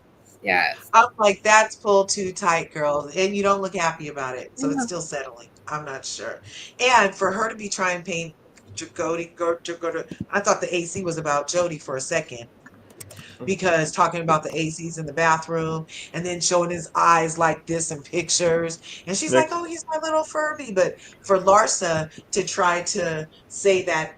yes. I'm like, that's pulled too tight, girl. And you don't look happy about it. So it's Yeah. still settling. I'm not sure. And for her to be trying to paint I thought the AC was about Jody for a second because talking about the ACs in the bathroom and then showing his eyes like this in pictures. And she's like, Next, oh, he's my little Furby. But for Larsa to try to say that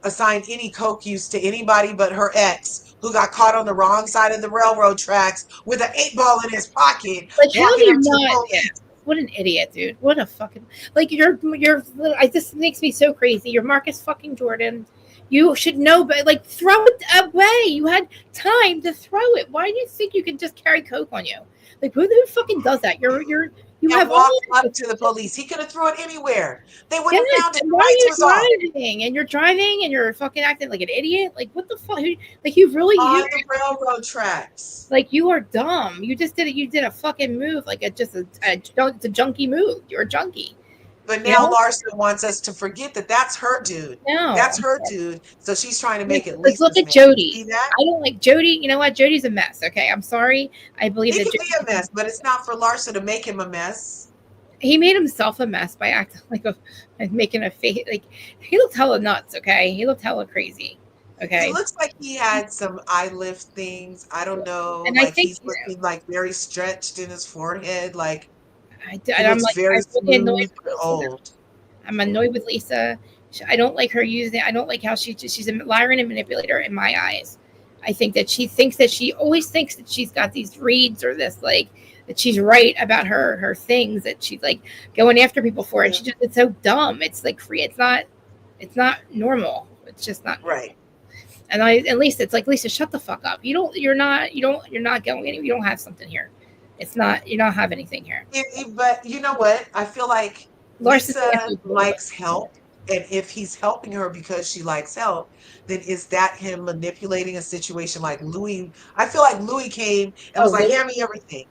assign any coke use to anybody but her ex who got caught on the wrong side of the railroad tracks with an 8 ball in his pocket Like, how do walking you up to the not? Yeah. police. What an idiot, dude. What a fucking like this makes me so crazy. You're Marcus fucking Jordan. You should know, but like throw it away. You had time to throw it. Why do you think you can just carry coke on you? Like who fucking does that? You And have all walked up this. to the police. He could have threw it anywhere. They Yes, wouldn't have found it. and The why are lights you was off driving? And you're driving and you're fucking acting like an idiot. Like what the fuck? Like you really on you the railroad tracks. like you are dumb. You just did it. You did a fucking move like it's a junkie move. You're a junkie. But You now know? Larsa wants us to forget that that's her dude. No. That's her dude. So she's trying to make it Like look Lisa's at man. Jody. See that? I don't like Jody. You know what? Jody's a mess. Okay, I'm sorry. I believe He that can be a mess, but it's not for Larsa to make him a mess. he made himself a mess by acting like making a face. Like he looked hella nuts. Okay, he looked hella crazy. Okay, It looks like he had some eye lift things. I don't know. and I Like think he's looking like very stretched in his forehead. Like he I'm looks like very I'm really annoyed smooth with and Lisa. old. I'm annoyed with Lisa. I don't like her using. I don't like how she's a liar and a manipulator in my eyes. I think that she always thinks that she's got these reads or this like that she's right about her things that she's like going after people for, and it's so dumb. It's like free. It's not normal. It's just not normal. Right. And at least it's like Lisa, shut the fuck up. You're not going anywhere. You don't have something here. You don't have anything here. But you know what? I feel like Lisa likes help. And if he's helping her because she likes help, then is that him manipulating a situation like Louis? I feel like Louis came and was like, hand me everything.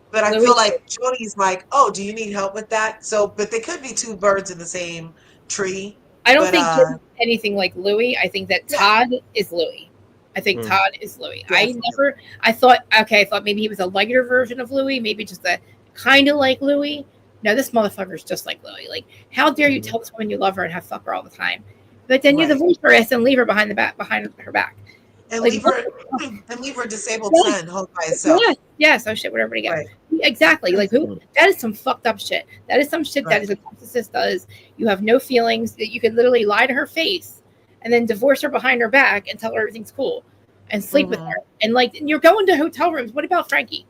But I feel like Jody's like, oh, do you need help with that? So, but they could be two birds in the same tree. I don't think Jody's anything like Louis. I think that Todd is Louis. I think Todd is Louis. Definitely. I thought maybe he was a lighter version of Louis, maybe just a kind of like Louis. No, this motherfucker is just like Louis. Like, how dare you tell this woman you love her and have fuck her all the time? But then you divorce her ass and leave her behind her back. And like, leave her disabled son home by himself. Yes, oh shit, whatever you get. Right. Exactly. Like that is some fucked up shit. That is some shit that is a narcissist does. You have no feelings, that you could literally lie to her face and then divorce her behind her back and tell her everything's cool and sleep with her. And like you're going to hotel rooms. What about Frankie?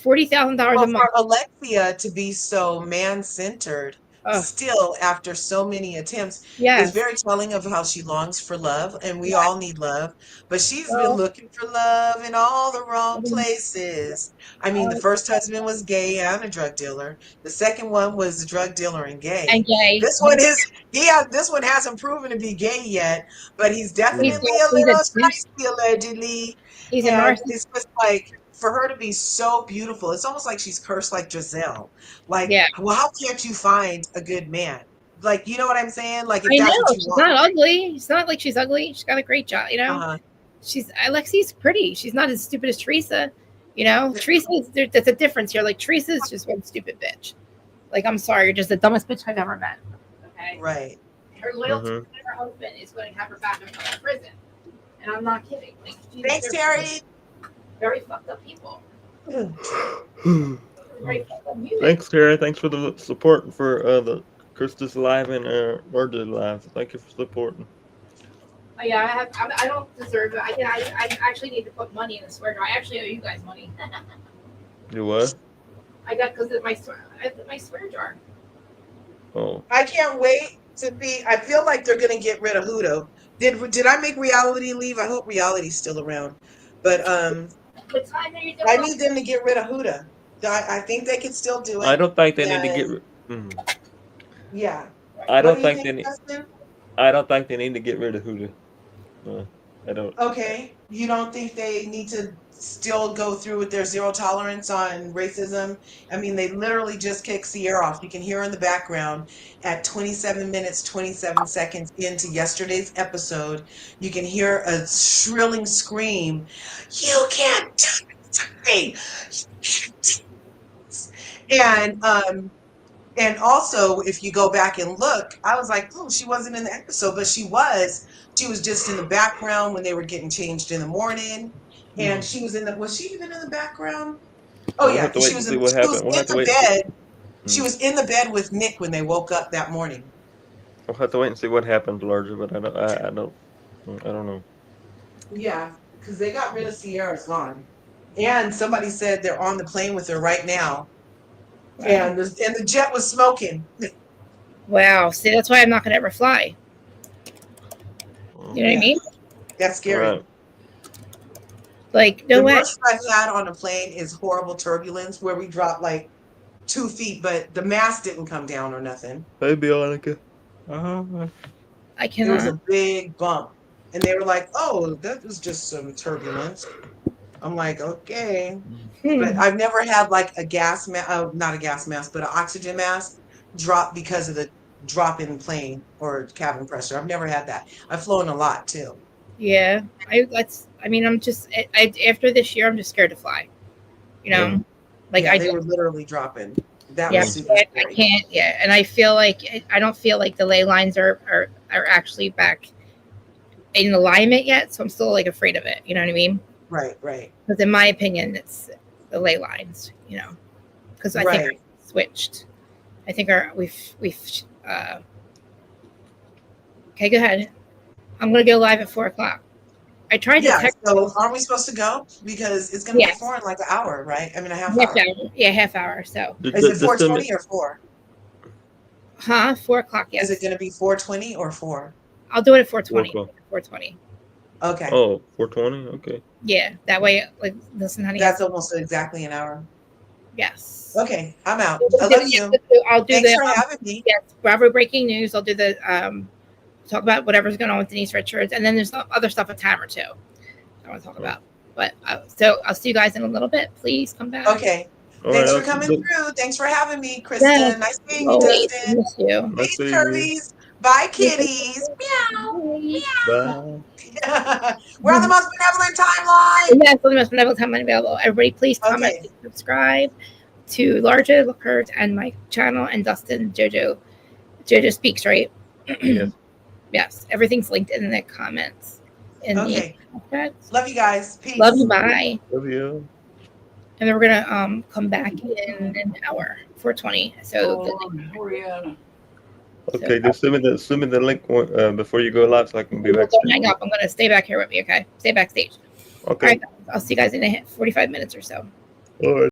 $40,000 a month. For Alexia to be so man-centered still after so many attempts is very telling of how she longs for love, and we all need love, but she's been looking for love in all the wrong places. I mean, the first husband was gay and a drug dealer. The second one was a drug dealer and gay. This one hasn't proven to be gay yet, but he's definitely a little spicy, allegedly. He's a narcissist. It's just like, for her to be so beautiful, it's almost like she's cursed like Giselle. Like, well, how can't you find a good man? Like, you know what I'm saying? Like, if that's what you she's want. not ugly. It's not like she's ugly. She's got a great job, you know. Alexi's pretty. She's not as stupid as Teresa. You know, there's a difference here. Like, Teresa's just one stupid bitch. Like, I'm sorry, you're just the dumbest bitch I've ever met. Okay. Right. Her loyalty to her husband is going to have her back in prison. And I'm not kidding. Like, thanks, Terry. Very fucked up people. Thanks, Terry. Thanks for the support for the Krista's Live and Murder Live. Thank you for supporting. Yeah, I don't deserve it. I actually need to put money in the swear jar. I actually owe you guys money. You what? I got because of my swear jar. Oh. I can't wait to be. I feel like they're gonna get rid of Hudo. Did I make Reality leave? I hope Reality's still around. But I need them to get rid of Huda. I think they can still do it. I don't think they need to get rid. Yeah. I don't think they need. I don't think they need to get rid of Huda. I don't. Okay, you don't think they need to still go through with their zero tolerance on racism? I mean, they literally just kicked Sierra off. You can hear her in the background at 27 minutes, 27 seconds into yesterday's episode. You can hear a shrilling scream, "You can't touch me!" And and also, if you go back and look, I was like, oh, she wasn't in the episode, but she was. She was just in the background when they were getting changed in the morning. And she was in the, was she even in the background? Oh We'll yeah, have to wait and see what she was happened. We'll in have to the wait and see. bed. She was in the bed with Nick when they woke up that morning. We'll have to wait and see what happens, Larger. But I don't know. Yeah, because they got rid of Sierra's gone. And somebody said they're on the plane with her right now. Wow. And the jet was smoking. Wow. See, that's why I'm not gonna ever fly. You know what I mean? That's scary. Right. Like, no The way. worst I've had on a plane is horrible turbulence where we dropped like 2 feet, but the mast didn't come down or nothing. Hey, Bionica. I There was cannot. a big bump. And they were like, oh, that was just some turbulence. I'm like, okay. But I've never had like a gas mask, not a gas mask, but an oxygen mask drop because of the drop in plane or cabin pressure. I've never had that. I've flown a lot too. Yeah. I'm just, after this year, I'm just scared to fly. You know? Yeah. Like, Yeah, I they don't. were literally dropping. That Yeah, was super I scary. can't. Yeah, and I feel like I don't feel like the ley lines are actually back in alignment yet. So I'm still like afraid of it. You know what I mean? Right, right. Because in my opinion, it's the ley lines. You know, because I think Right. our switched. I think we've. Okay, go ahead. I'm gonna go live at 4:00. I tried to Yeah, text. so aren't we supposed to go? Because it's going to Yes. be 4 in like an hour, right? I mean, a half Half hour. hour. Yeah, half hour. So, Is it Just send 4:20 me. or 4? 4:00. Is Yes, it going to be 4:20 or 4? I'll do it at 4:20. 4:00. 4:20. Okay. Oh, 4:20. Okay. Yeah, that way, like, listen, honey. That's almost exactly an hour. Yes. Okay, I'm out. I love you. I'll do Thanks the for having me. yes, Bravo breaking news. I'll do the talk about whatever's going on with Denise Richards, and then there's some other stuff with Tamara too. I want to talk about. But so I'll see you guys in a little bit. Please come back. Okay. All Thanks right, for coming good. through. Thanks for having me, Krista. Yes. Nice seeing you, Always Dustin. miss you. Nice Peace, seeing you. Curlies. Bye, kitties. Bye. Bye. We're on the most benevolent timeline. Yes, on the most benevolent time available. Everybody, please comment, Okay. subscribe to Larger Lookert and my channel, and Dustin JoJo Speaks, right? Yes. Yes, everything's linked in the comments. Okay. The Love you guys. Peace. love you. Bye. Love you. And then we're gonna come back in an hour, 4:20. So Okay, just send me the link before you go live so I can be back. don't hang up. I'm gonna stay back here with you. Okay, stay backstage. Okay. All right, guys. I'll see you guys in 45 minutes or so. All right.